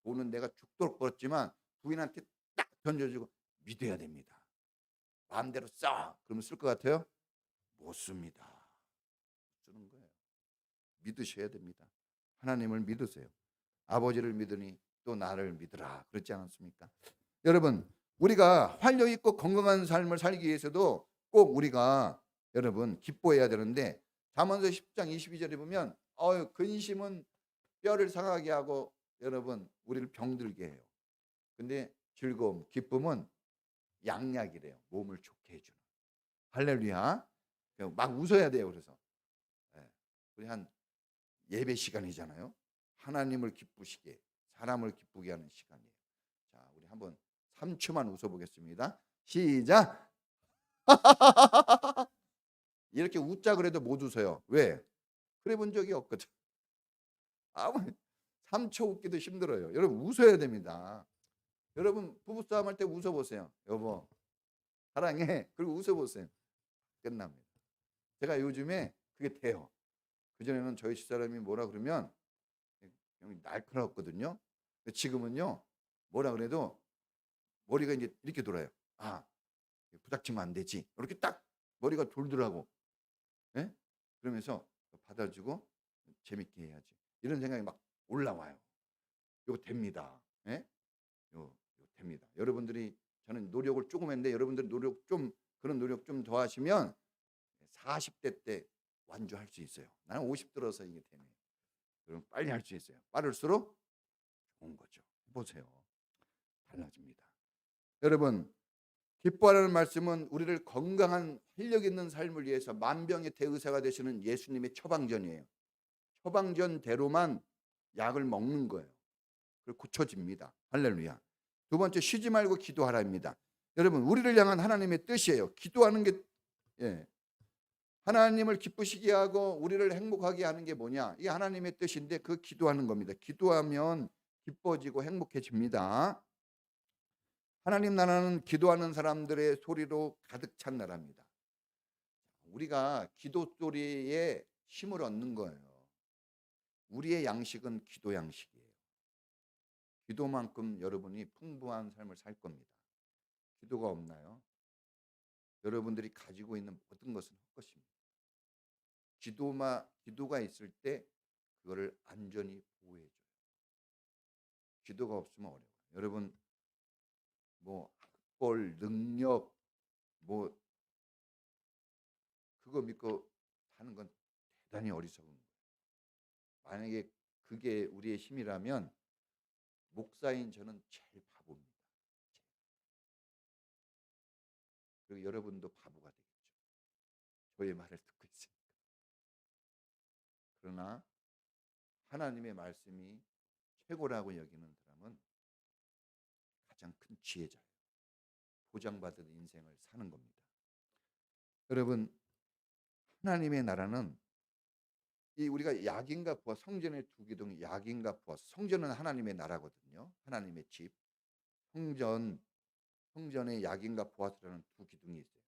돈은 내가 죽도록 벌었지만 부인한테 딱 던져주고 믿어야 됩니다. 마음대로 써. 그러면 쓸 것 같아요? 못 씁니다. 쓰는 거예요. 믿으셔야 됩니다. 하나님을 믿으세요. 아버지를 믿으니 또 나를 믿으라. 그렇지 않았습니까? 여러분 우리가 활력 있고 건강한 삶을 살기 위해서도 꼭 우리가 여러분 기뻐해야 되는데 잠언서 10장 22절에 보면 근심은 뼈를 상하게 하고 여러분 우리를 병들게 해요. 근데 즐거움, 기쁨은 양약이래요. 몸을 좋게 해주는. 할렐루야. 막 웃어야 돼요. 그래서 우리 한 예배 시간이잖아요. 하나님을 기쁘시게 사람을 기쁘게 하는 시간이에요. 자, 우리 한번 3초만 웃어보겠습니다. 시작. 이렇게 웃자 그래도 못 웃어요. 왜? 그래 본 적이 없거든. 아무 3초 웃기도 힘들어요. 여러분 웃어야 됩니다. 여러분 부부싸움 할 때 웃어보세요. 여보 사랑해. 그리고 웃어보세요. 끝납니다. 제가 요즘에 그게 돼요. 그전에는 저희 집사람이 뭐라 그러면 날카롭거든요. 지금은요 뭐라 그래도 머리가 이제 이렇게 돌아요. 아 부닥치면 안 되지. 이렇게 딱 머리가 돌더라고. 예? 그러면서 받아주고 재밌게 해야지. 이런 생각이 막 올라와요. 이거 됩니다. 예? 이거 됩니다. 여러분들이 저는 노력을 조금 했는데 여러분들이 노력 좀 그런 노력 좀 더 하시면 40대 때 완주할 수 있어요. 나는 50 들어서 이게 되네. 그럼 빨리 할 수 있어요. 빠를수록 좋은 거죠. 보세요. 달라집니다. 여러분 기뻐하라는 말씀은 우리를 건강한 활력 있는 삶을 위해서 만병의 대의사가 되시는 예수님의 처방전이에요. 처방전대로만 약을 먹는 거예요. 그리고 고쳐집니다. 할렐루야. 두 번째 쉬지 말고 기도하라입니다. 여러분 우리를 향한 하나님의 뜻이에요. 기도하는 게 하나님을 기쁘시게 하고 우리를 행복하게 하는 게 뭐냐? 이게 하나님의 뜻인데 그 기도하는 겁니다. 기도하면 기뻐지고 행복해집니다. 하나님 나라는 기도하는 사람들의 소리로 가득 찬 나라입니다. 우리가 기도 소리에 힘을 얻는 거예요. 우리의 양식은 기도 양식이에요. 기도만큼 여러분이 풍부한 삶을 살 겁니다. 기도가 없나요? 여러분들이 가지고 있는 모든 것은 헛것입니다. 기도가 있을 때 그거를 안전히 보호해줘요. 기도가 없으면 어려워요. 여러분 뭐 학벌, 능력 뭐 그거 믿고 하는 건 대단히 어리석은 거예요. 만약에 그게 우리의 힘이라면 목사인 저는 제일 바보입니다. 그리고 여러분도 바보가 되겠죠. 저의 말을 듣고 있으니까. 그러나 하나님의 말씀이 최고라고 여기는 사람은 가장 큰 지혜자예요. 보장받은 인생을 사는 겁니다. 여러분 하나님의 나라는 이 우리가 약인과 부와 성전의 두 기둥이 약인과 부와 성전은 하나님의 나라거든요. 하나님의 집. 성전에 약인과 보아스라는 두 기둥이 있어요.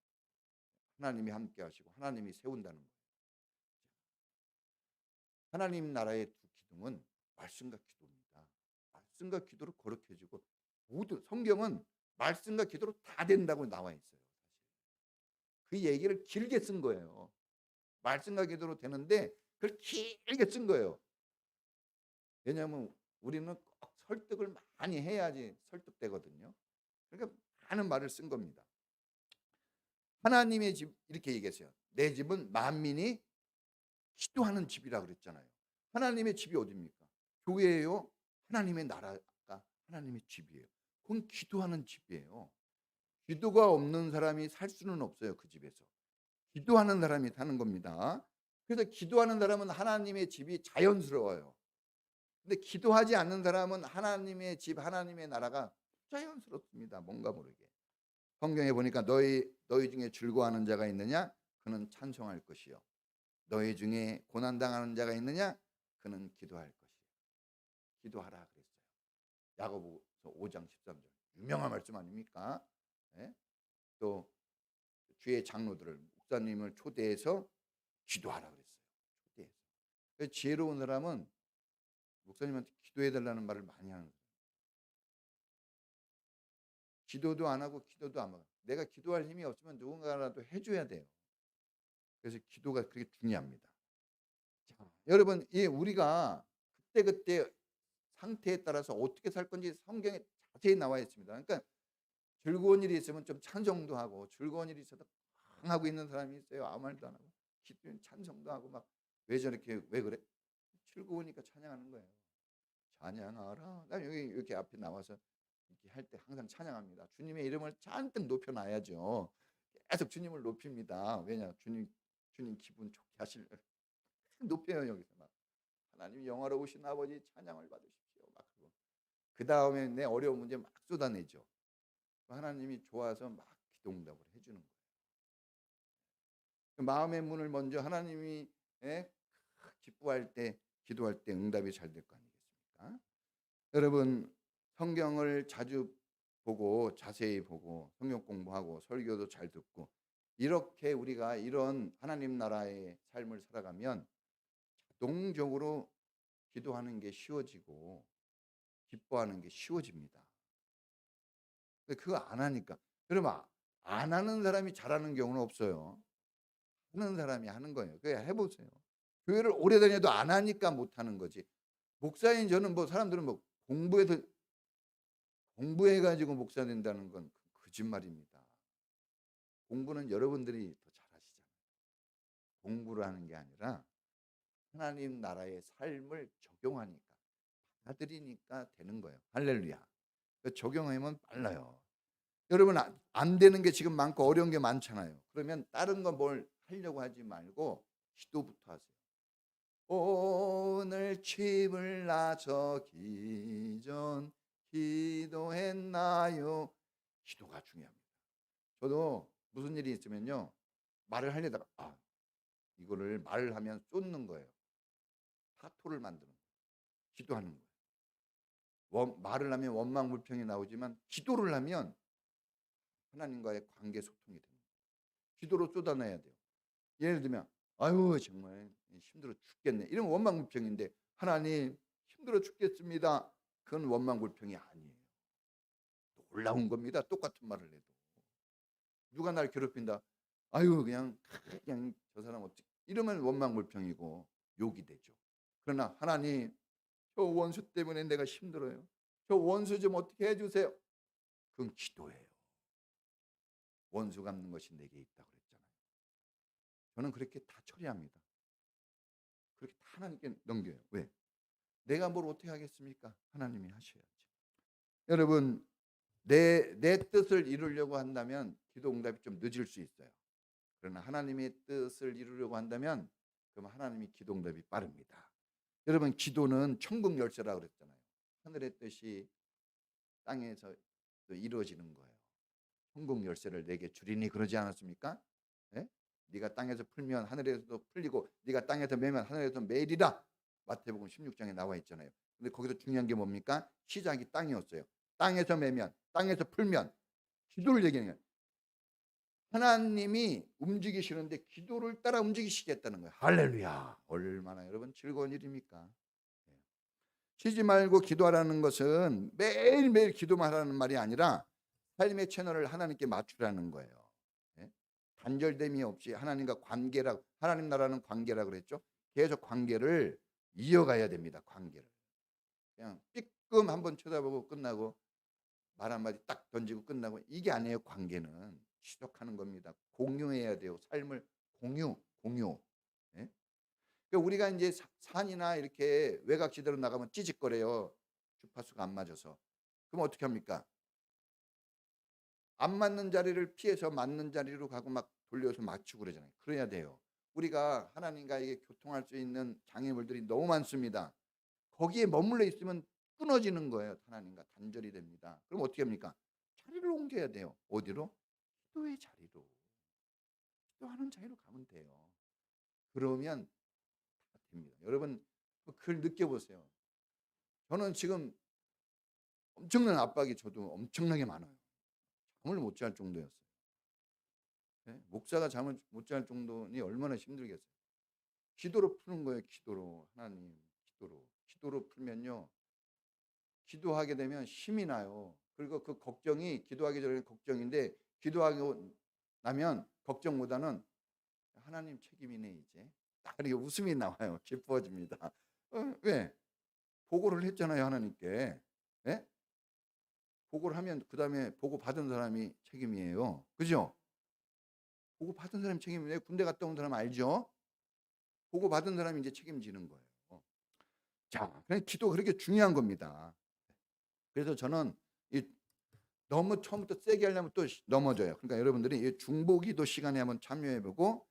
하나님이 함께 하시고 하나님이 세운다는 거예요. 하나님 나라의 두 기둥은 말씀과 기도입니다. 말씀과 기도로 거룩해지고 모든 성경은 말씀과 기도로 다 된다고 나와 있어요. 그 얘기를 길게 쓴 거예요. 말씀과 기도로 되는데 그걸 길게 쓴 거예요. 왜냐하면 우리는 꼭 설득을 많이 해야지 설득되거든요. 그러니까 많은 말을 쓴 겁니다. 하나님의 집 이렇게 얘기했어요. 내 집은 만민이 기도하는 집이라 그랬잖아요. 하나님의 집이 어디입니까? 교회예요. 하나님의 나라가 하나님의 집이에요. 그건 기도하는 집이에요. 기도가 없는 사람이 살 수는 없어요. 그 집에서. 기도하는 사람이 사는 겁니다. 그래서 기도하는 사람은 하나님의 집이 자연스러워요. 근데 기도하지 않는 사람은 하나님의 집, 하나님의 나라가 자연스럽습니다. 뭔가 모르게. 성경에 보니까 너희 중에 즐거워하는 자가 있느냐? 그는 찬송할 것이요. 너희 중에 고난당하는 자가 있느냐? 그는 기도할 것이요. 기도하라 그랬어요. 야고보서 5장 13절. 유명한 말씀 아닙니까? 네? 또 주의 장로들을 목사님을 초대해서 기도하라 그랬어요. 초대해서. 지혜로운 사람은 목사님한테 기도해달라는 말을 많이 하는 거예요. 기도도 안 하고 기도도 안 하고 내가 기도할 힘이 없으면 누군가라도 해줘야 돼요. 그래서 기도가 그렇게 중요합니다. 자, 여러분 우리가 그때 상태에 따라서 어떻게 살 건지 성경에 자세히 나와 있습니다. 그러니까 즐거운 일이 있으면 좀 찬송도 하고 즐거운 일이 있어도 하고 있는 사람이 있어요. 아무 말도 안 하고 기도는 찬송도 하고 막 왜 저렇게 왜 그래? 즐거우니까 찬양하는 거예요. 찬양하라. 나 여기 이렇게 앞에 나와서 이렇게 할 때 항상 찬양합니다. 주님의 이름을 잔뜩 높여놔야죠. 계속 주님을 높입니다. 왜냐 주님 기분 좋게 하실 높여요. 여기서 막 하나님 영화로우신 아버지 찬양을 받으십시오. 막 그 다음에 내 어려운 문제 막 쏟아내죠. 하나님이 좋아서 막 기도 응답을 해주는 거예요. 그 마음의 문을 먼저 하나님이 기뻐할 때, 기도할 때 응답이 잘 될 거 아니겠습니까? 여러분, 성경을 자주 보고 자세히 보고 성경 공부하고 설교도 잘 듣고 이렇게 우리가 이런 하나님 나라의 삶을 살아가면 자동적으로 기도하는 게 쉬워지고 기뻐하는 게 쉬워집니다. 근데 그거 안 하니까. 여러분, 안 하는 사람이 잘하는 경우는 없어요. 하는 사람이 하는 거예요. 그냥 해보세요. 교회를 오래 다녀도 안 하니까 못 하는 거지. 목사인 저는 뭐 사람들은 뭐 공부해가지고 목사 된다는 건 거짓말입니다. 공부는 여러분들이 더 잘하시잖아요. 공부를 하는 게 아니라 하나님 나라의 삶을 적용하니까 받아들이니까 되는 거예요. 할렐루야. 적용하면 빨라요. 여러분, 안 되는 게 지금 많고 어려운 게 많잖아요. 그러면 다른 거 뭘 하려고 하지 말고 기도부터 하세요. 오늘 칩을 나서기 전 기도했나요? 기도가 중요합니다. 저도 무슨 일이 있으면요, 말을 하려다가 이거를 말을 하면 쏟는 거예요. 사토를 만드는 거예요. 기도하는 거예요. 말을 하면 원망불평이 나오지만 기도를 하면 하나님과의 관계 소통이 됩니다. 기도로 쏟아내야 돼요. 예를 들면 아유 정말 힘들어 죽겠네, 이러면 원망불평인데 하나님 힘들어 죽겠습니다, 그건 원망불평이 아니에요. 놀라운 겁니다. 똑같은 말을 해도. 누가 날 괴롭힌다, 아유 그냥 저 사람 어떻게, 이러면 원망불평이고 욕이 되죠. 그러나 하나님 저 원수 때문에 내가 힘들어요, 저 원수 좀 어떻게 해주세요, 그건 기도예요. 원수 갚는 것이 내게 있다고 그랬잖아요. 저는 그렇게 다 처리합니다. 그렇게 다 하나님께 넘겨요. 왜? 내가 뭘 어떻게 하겠습니까? 하나님이 하셔야지. 여러분, 내 뜻을 이루려고 한다면 기도 응답이 좀 늦을 수 있어요. 그러나 하나님의 뜻을 이루려고 한다면 그럼 하나님이 기도 응답이 빠릅니다. 여러분, 기도는 천국 열쇠라고 그랬잖아요. 하늘의 뜻이 땅에서 이루어지는 거예요. 천국 열쇠를 내게 주리니 그러지 않았습니까? 네? 네가 땅에서 풀면 하늘에서도 풀리고 네가 땅에서 매면 하늘에서 매리라. 마태복음 16장에 나와 있잖아요. 근데 거기서 중요한 게 뭡니까? 시작이 땅이었어요. 땅에서 매면, 땅에서 풀면, 기도를 얘기하는 거예요. 하나님이 움직이시는데 기도를 따라 움직이시겠다는 거예요. 할렐루야. 얼마나 여러분 즐거운 일입니까? 쉬지 말고 기도하라는 것은 매일매일 기도만 하라는 말이 아니라 삶의 채널을 하나님께 맞추라는 거예요. 단절됨이 없이 하나님과 관계라고, 하나님 나라는 관계라고 그랬죠. 계속 관계를 이어가야 됩니다. 관계를. 그냥 삐끔 한번 쳐다보고 끝나고 말 한마디 딱 던지고 끝나고 이게 아니에요. 관계는 지속하는 겁니다. 공유해야 돼요. 삶을 공유. 그러니까 우리가 이제 산이나 이렇게 외곽지대로 나가면 찌직거려요. 주파수가 안 맞아서. 그럼 어떻게 합니까? 안 맞는 자리를 피해서 맞는 자리로 가고 막 돌려서 맞추고 그러잖아요. 그래야 돼요. 우리가 하나님과에게 교통할 수 있는 장애물들이 너무 많습니다. 거기에 머물러 있으면 끊어지는 거예요. 하나님과 단절이 됩니다. 그럼 어떻게 합니까? 자리를 옮겨야 돼요. 어디로? 기도의 자리로. 기도하는 자리로 가면 돼요. 그러면 다 됩니다. 여러분, 그걸 느껴보세요. 저는 지금 엄청난 압박이 저도 엄청나게 많아요. 잠을 못 잘 정도였어요. 목사가 잠을 못 잘 정도니 얼마나 힘들겠어요. 기도로 푸는 거예요. 기도로. 하나님, 기도로 풀면요, 기도하게 되면 힘이 나요. 그리고 그 걱정이 기도하기 전에 걱정인데 기도하고 나면 걱정보다는 하나님 책임이네 이제. 딱 이렇게 웃음이 나와요. 기뻐집니다. 왜? 보고를 했잖아요. 하나님께. 네? 보고를 하면 그 다음에 보고 받은 사람이 책임이에요. 그죠? 보고 받은 사람이 책임이에요. 군대 갔다 온 사람 알죠? 보고 받은 사람이 이제 책임지는 거예요. 자, 그냥 기도 그렇게 중요한 겁니다. 그래서 저는 너무 처음부터 세게 하려면 또 넘어져요. 그러니까 여러분들이 이 중보기도 시간에 한번 참여해보고,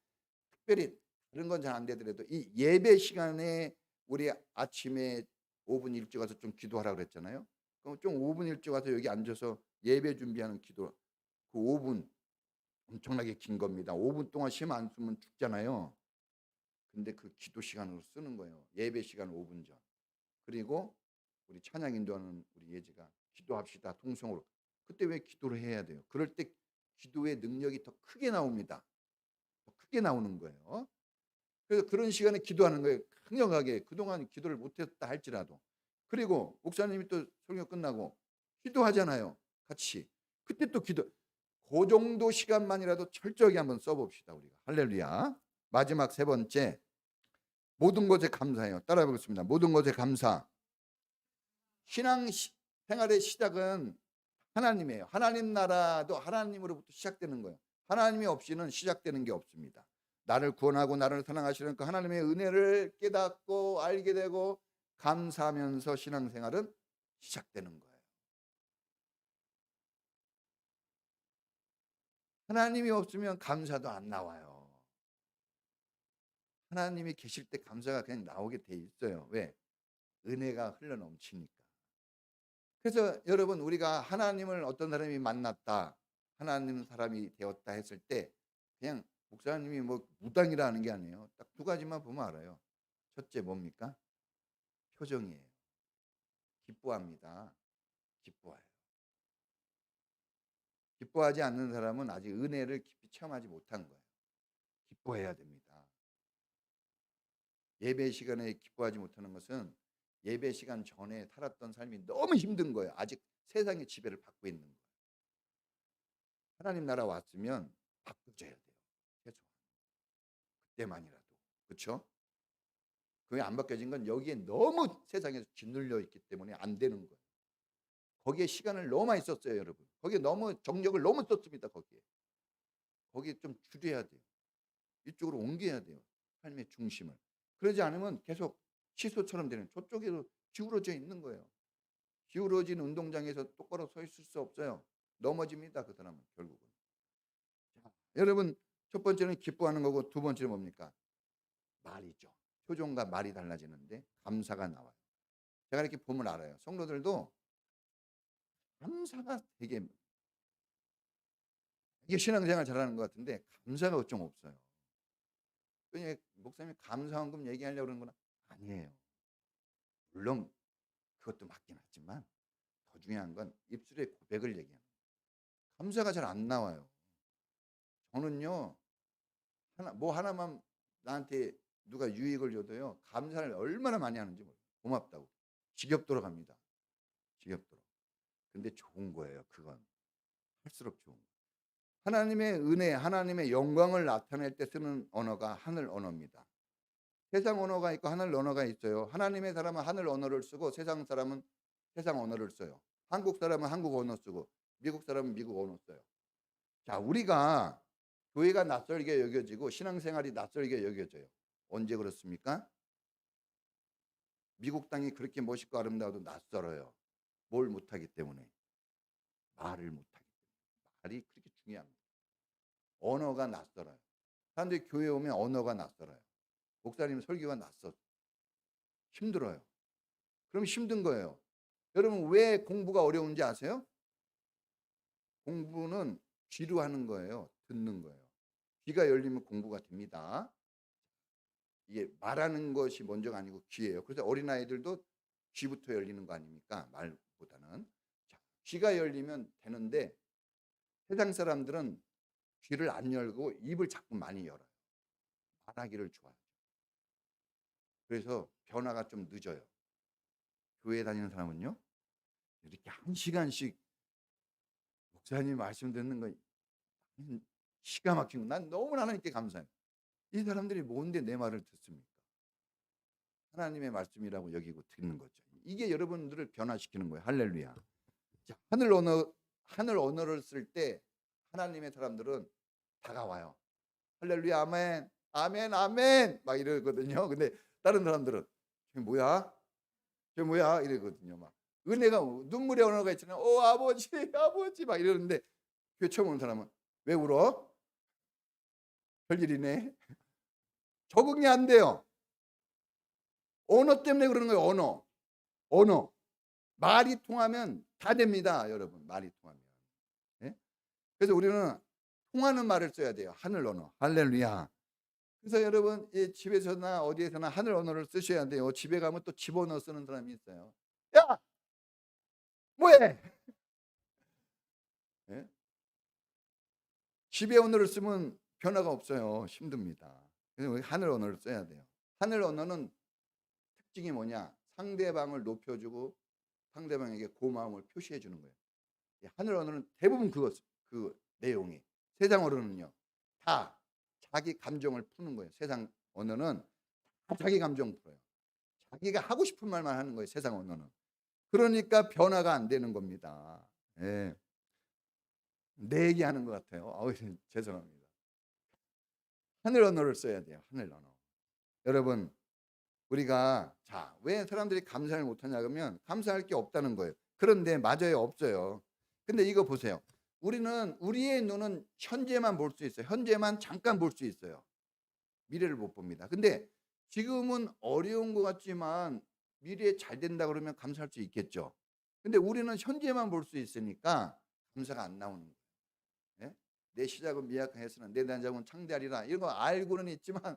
특별히 다른 건 잘 안 되더라도 이 예배 시간에 우리 아침에 5분 일찍 와서 좀 기도하라고 그랬잖아요. 그럼 좀 5분 일찍 와서 여기 앉아서 예배 준비하는 기도 그 5분 엄청나게 긴 겁니다. 5분 동안 심 안 쓰면 죽잖아요. 근데 그 기도 시간으로 쓰는 거예요. 예배 시간 5분 전. 그리고 우리 찬양 인도하는 우리 예지가 기도합시다 통성으로. 그때 왜 기도를 해야 돼요? 그럴 때 기도의 능력이 더 크게 나옵니다. 더 크게 나오는 거예요. 그래서 그런 시간에 기도하는 거예요. 강력하게 그동안 기도를 못했다 할지라도. 그리고 목사님이 또 설교 끝나고 기도하잖아요. 같이. 그때 또 기도. 그 정도 시간만이라도 철저하게 한번 써봅시다 우리가. 할렐루야. 마지막 세 번째, 모든 것에 감사해요. 따라해 보겠습니다. 모든 것에 감사. 신앙 생활의 시작은 하나님이에요. 하나님 나라도 하나님으로부터 시작되는 거예요. 하나님이 없이는 시작되는 게 없습니다. 나를 구원하고 나를 사랑하시는 그 하나님의 은혜를 깨닫고 알게 되고 감사하면서 신앙생활은 시작되는 거예요. 하나님이 없으면 감사도 안 나와요. 하나님이 계실 때 감사가 그냥 나오게 돼 있어요. 왜? 은혜가 흘러넘치니까. 그래서 여러분 우리가 하나님을 어떤 사람이 만났다, 하나님 사람이 되었다 했을 때 그냥 목사님이 뭐 무당이라는 게 아니에요. 딱 두 가지만 보면 알아요. 첫째 뭡니까? 표정이에요. 기뻐합니다. 기뻐해요. 기뻐하지 않는 사람은 아직 은혜를 깊이 체험하지 못한 거예요. 기뻐해야 됩니다. 예배 시간에 기뻐하지 못하는 것은 예배 시간 전에 살았던 삶이 너무 힘든 거예요. 아직 세상의 지배를 받고 있는 거예요. 하나님 나라 왔으면 바꿔줘야 돼요. 계속. 그때만이라도. 그렇죠? 그게 안 바뀌어진 건 여기에 너무 세상에서 짓눌려 있기 때문에 안 되는 거예요. 거기에 시간을 너무 많이 썼어요, 여러분. 거기에 너무 정력을 너무 썼습니다, 거기에. 거기에 좀 줄여야 돼요. 이쪽으로 옮겨야 돼요. 삶의 중심을. 그러지 않으면 계속 시소처럼 되는, 저쪽에도 기울어져 있는 거예요. 기울어진 운동장에서 똑바로 서 있을 수 없어요. 넘어집니다, 그 사람은 결국은. 자, 여러분 첫 번째는 기뻐하는 거고 두 번째는 뭡니까? 말이죠. 표정과 말이 달라지는데 감사가 나와요. 제가 이렇게 보면 알아요. 성도들도 감사가 되게, 이게 신앙생활 잘하는 것 같은데 감사가 좀 없어요. 그냥 목사님이 감사원금 얘기하려고 그러는 건 아니에요. 물론 그것도 맞긴 하지만 더 중요한 건 입술의 고백을 얘기하는 거예요. 감사가 잘 안 나와요. 저는요, 뭐 하나만 나한테 누가 유익을 줘도요, 감사를 얼마나 많이 하는지 몰라요. 고맙다고. 지겹도록 합니다. 지겹도록. 근데 좋은 거예요, 그건. 할수록 좋은 거예요. 하나님의 은혜, 하나님의 영광을 나타낼 때 쓰는 언어가 하늘 언어입니다. 세상 언어가 있고 하늘 언어가 있어요. 하나님의 사람은 하늘 언어를 쓰고 세상 사람은 세상 언어를 써요. 한국 사람은 한국 언어 쓰고 미국 사람은 미국 언어 써요. 자, 우리가 교회가 낯설게 여겨지고 신앙생활이 낯설게 여겨져요. 언제 그렇습니까? 미국 땅이 그렇게 멋있고 아름다워도 낯설어요. 뭘 못하기 때문에? 말을 못하기 때문에. 말이 그렇게 중요합니다. 언어가 낯설어요. 사람들이 교회에 오면 언어가 낯설어요. 목사님 설교가 낯설, 힘들어요. 그럼 힘든 거예요. 여러분 왜 공부가 어려운지 아세요? 공부는 귀로 하는 거예요. 듣는 거예요. 귀가 열리면 공부가 됩니다. 이게 말하는 것이 먼저가 아니고 귀예요. 그래서 어린아이들도 귀부터 열리는 거 아닙니까? 말보다는. 자, 귀가 열리면 되는데 세상 사람들은 귀를 안 열고 입을 자꾸 많이 열어요. 말하기를 좋아해요. 그래서 변화가 좀 늦어요. 교회 다니는 사람은요, 이렇게 1시간씩 목사님 말씀 듣는 거 기가 막히고 난 너무나 하나님께 감사해요. 이 사람들이 뭔데 내 말을 듣습니까? 하나님의 말씀이라고 여기고 듣는 거죠. 이게 여러분들을 변화시키는 거예요. 할렐루야. 자, 하늘 언어를 쓸 때 하나님의 사람들은 다가와요. 할렐루야, 아멘, 아멘, 아멘 막 이러거든요. 근데 다른 사람들은 저게 뭐야? 저게 뭐야? 이러거든요. 막 은혜가, 눈물의 언어가 있잖아요. 오 아버지, 아버지 막 이러는데 교회 처음 오는 사람은 왜 울어? 별일이네. 적응이 안 돼요. 언어 때문에 그러는 거예요. 언어. 말이 통하면 다 됩니다, 여러분. 말이 통하면. 그래서 우리는 통하는 말을 써야 돼요. 하늘 언어. 할렐루야. 그래서 여러분 집에서나 어디에서나 하늘 언어를 쓰셔야 돼요. 집에 가면 또 집어넣어 쓰는 사람이 있어요. 야, 뭐해? 네? 집의 언어를 쓰면 변화가 없어요. 힘듭니다. 그래서 우리 하늘 언어를 써야 돼요. 하늘 언어는 특징이 뭐냐? 상대방을 높여주고 상대방에게 고마움을 표시해 주는 거예요. 하늘 언어는 대부분 그 내용이. 세상 언어는요, 다 자기 감정을 푸는 거예요. 세상 언어는 다 자기 감정 풀어요. 자기가 하고 싶은 말만 하는 거예요. 세상 언어는. 그러니까 변화가 안 되는 겁니다. 예. 내 얘기하는 것 같아요. 죄송합니다. 하늘 언어를 써야 돼요. 하늘 언어. 여러분, 우리가 왜 사람들이 감사를 못하냐 그러면 감사할 게 없다는 거예요. 그런데 맞아요, 없어요. 근데 이거 보세요. 우리의 눈은 현재만 볼 수 있어요. 현재만 잠깐 볼 수 있어요. 미래를 못 봅니다. 근데 지금은 어려운 것 같지만 미래에 잘 된다 그러면 감사할 수 있겠죠. 근데 우리는 현재만 볼 수 있으니까 감사가 안 나오는 거예요. 네? 내 시작은 미약하였으나 내 단장은 창대하리라. 이런 거 알고는 있지만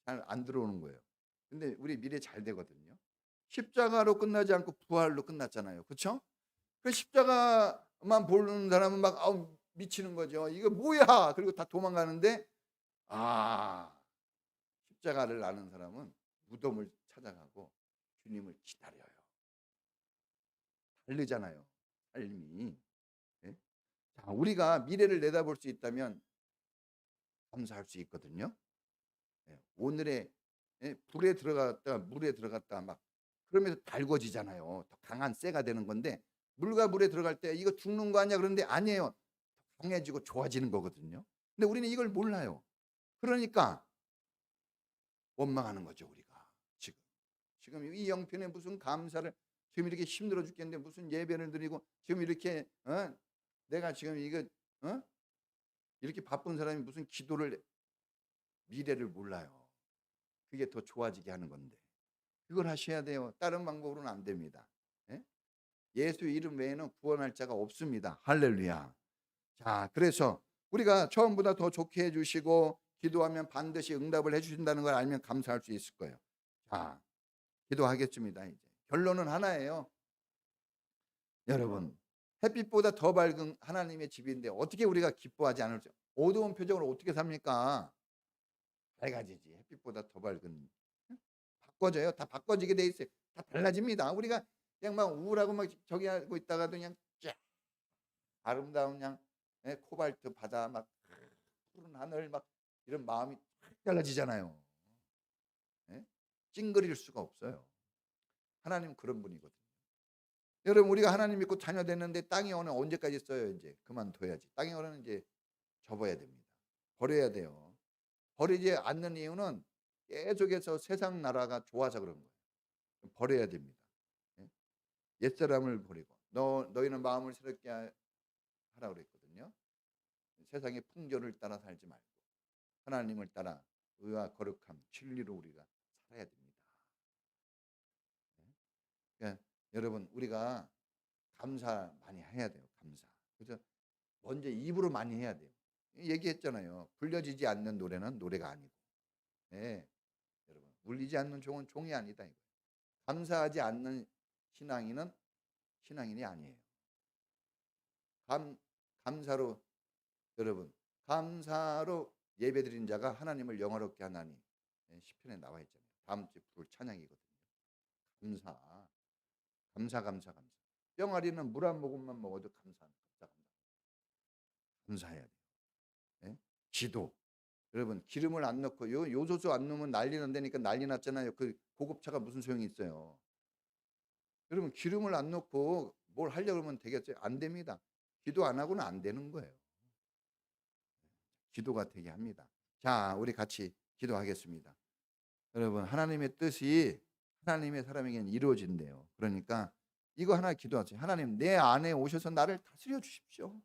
잘 안 들어오는 거예요. 근데 우리 미래 잘 되거든요. 십자가로 끝나지 않고 부활로 끝났잖아요. 그렇죠? 그 십자가만 보는 사람은 막 미치는 거죠. 이거 뭐야? 그리고 다 도망가는데 십자가를 아는 사람은 무덤을 찾아가고 주님을 기다려요. 다르잖아요. 삶이. 네? 우리가 미래를 내다볼 수 있다면 감사할 수 있거든요. 오늘의 불에 들어갔다 물에 들어갔다 막 그러면서 달궈지잖아요. 더 강한 쇠가 되는 건데 물과 물에 들어갈 때 이거 죽는 거 아니야? 그런데 아니에요. 강해지고 좋아지는 거거든요. 근데 우리는 이걸 몰라요. 그러니까 원망하는 거죠. 우리가 지금 이 영편에 무슨 감사를 지금 이렇게 힘들어 죽겠는데 무슨 예배를 드리고 지금 이렇게 내가 지금 이거 이렇게 바쁜 사람이 무슨 기도를 미래를 몰라요. 그게 더 좋아지게 하는 건데 그걸 하셔야 돼요. 다른 방법으로는 안 됩니다. 예수 이름 외에는 구원할 자가 없습니다. 할렐루야. 자, 그래서 우리가 처음보다 더 좋게 해주시고 기도하면 반드시 응답을 해주신다는 걸 알면 감사할 수 있을 거예요. 자, 기도하겠습니다. 이제 결론은 하나예요. 여러분, 햇빛보다 더 밝은 하나님의 집인데 어떻게 우리가 기뻐하지 않을 수? 어두운 표정으로 어떻게 삽니까? 밝아지지. 햇빛보다 더 밝은. 바꿔져요. 다 바꿔지게 돼 있어요. 다 달라집니다. 우리가 그냥 막 우울하고 막 저기 하고 있다가도 그냥 쫙 아름다운 그냥 코발트 바다 막 푸른 하늘 막 이런 마음이 확 달라지잖아요. 찡그릴 수가 없어요. 하나님 그런 분이거든요. 여러분 우리가 하나님 믿고 자녀 됐는데 땅의 언어 언제까지 써요? 이제 그만둬야지. 땅의 언어는 이제 접어야 됩니다. 버려야 돼요. 버리지 않는 이유는 계속해서 세상 나라가 좋아서 그런 거예요. 버려야 됩니다. 옛사람을 버리고 너희는 마음을 새롭게 하라고 그랬거든요. 세상의 풍조를 따라 살지 말고 하나님을 따라 의와 거룩함, 진리로 우리가 살아야 됩니다. 그러니까 여러분 우리가 감사 많이 해야 돼요. 감사. 그래서 먼저 입으로 많이 해야 돼요. 얘기했잖아요. 불려지지 않는 노래는 노래가 아니고, 여러분 울리지 않는 종은 종이 아니다. 이거. 감사하지 않는 신앙인은 신앙인이 아니에요. 감사로 여러분 감사로 예배드린 자가 하나님을 영화롭게 하나니 시편에 나와 있잖아요. 다음 주 부를 찬양이거든요. 감사. 병아리는 물 한 모금만 먹어도 감사해야 돼요. 기도. 여러분 기름을 안 넣고 요소수 안 넣으면 난리 난다니까 난리 났잖아요. 그 고급차가 무슨 소용이 있어요. 여러분 기름을 안 넣고 뭘 하려고 하면 되겠어요? 안 됩니다. 기도 안 하고는 안 되는 거예요. 기도가 되게 합니다. 자, 우리 같이 기도하겠습니다. 여러분 하나님의 뜻이 하나님의 사람에게는 이루어진대요. 그러니까 이거 하나 기도하세요. 하나님 내 안에 오셔서 나를 다스려 주십시오.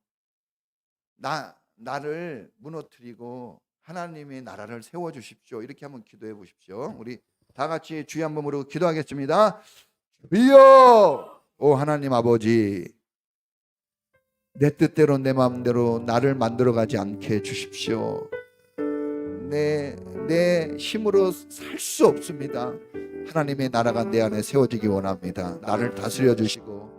나를 무너뜨리고 하나님의 나라를 세워 주십시오. 이렇게 한번 기도해 보십시오. 우리 다 같이 주여 한번 부르고 기도하겠습니다. 주여, 오 하나님 아버지, 내 뜻대로 내 마음대로 나를 만들어가지 않게 해주십시오. 내 힘으로 살 수 없습니다. 하나님의 나라가 내 안에 세워지기 원합니다. 나를 다스려 주시고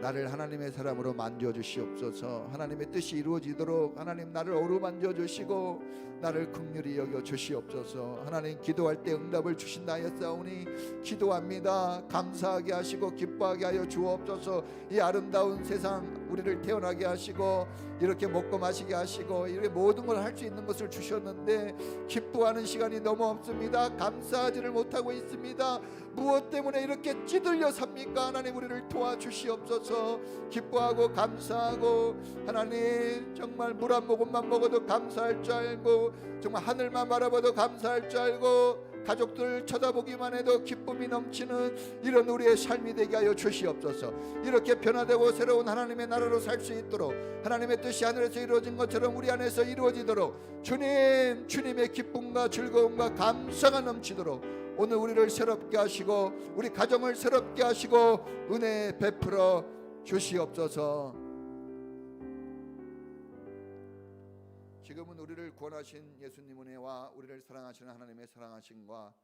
나를 하나님의 사람으로 만져 주시옵소서. 하나님의 뜻이 이루어지도록 하나님 나를 어루만져 주시고 나를 긍휼히 여겨 주시옵소서. 하나님 기도할 때 응답을 주신다 하였사오니 기도합니다. 감사하게 하시고 기뻐하게 하여 주옵소서. 이 아름다운 세상 우리를 태어나게 하시고 이렇게 먹고 마시게 하시고 이렇게 모든 걸 할 수 있는 것을 주셨는데 기뻐하는 시간이 너무 없습니다. 감사하지를 못하고 있습니다. 무엇 때문에 이렇게 찌들려 삽니까? 하나님 우리를 도와주시옵소서. 기뻐하고 감사하고 하나님 정말 물 한 모금만 먹어도 감사할 줄 알고 정말 하늘만 바라봐도 감사할 줄 알고 가족들 쳐다보기만 해도 기쁨이 넘치는 이런 우리의 삶이 되게 하여 주시옵소서. 이렇게 변화되고 새로운 하나님의 나라로 살 수 있도록 하나님의 뜻이 하늘에서 이루어진 것처럼 우리 안에서 이루어지도록 주님의 기쁨과 즐거움과 감사가 넘치도록 오늘 우리를 새롭게 하시고 우리 가정을 새롭게 하시고 은혜 베풀어 주시옵소서. 지금은 우리를 구원하신 예수님 은혜와 우리를 사랑하시는 하나님의 사랑하심과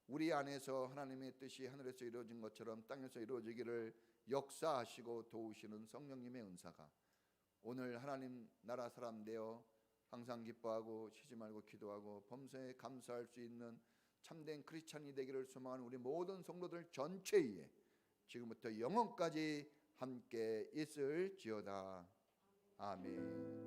우리 안에서 하나님의 뜻이 하늘에서 이루어진 것처럼 땅에서 이루어지기를 역사하시고 도우시는 성령님의 은사가 오늘 하나님 나라 사람 되어 항상 기뻐하고 쉬지 말고 기도하고 범사에 감사할 수 있는 참된 크리스찬이 되기를 소망하는 우리 모든 성도들 전체에 지금부터 영원까지 함께 있을지어다. 아멘.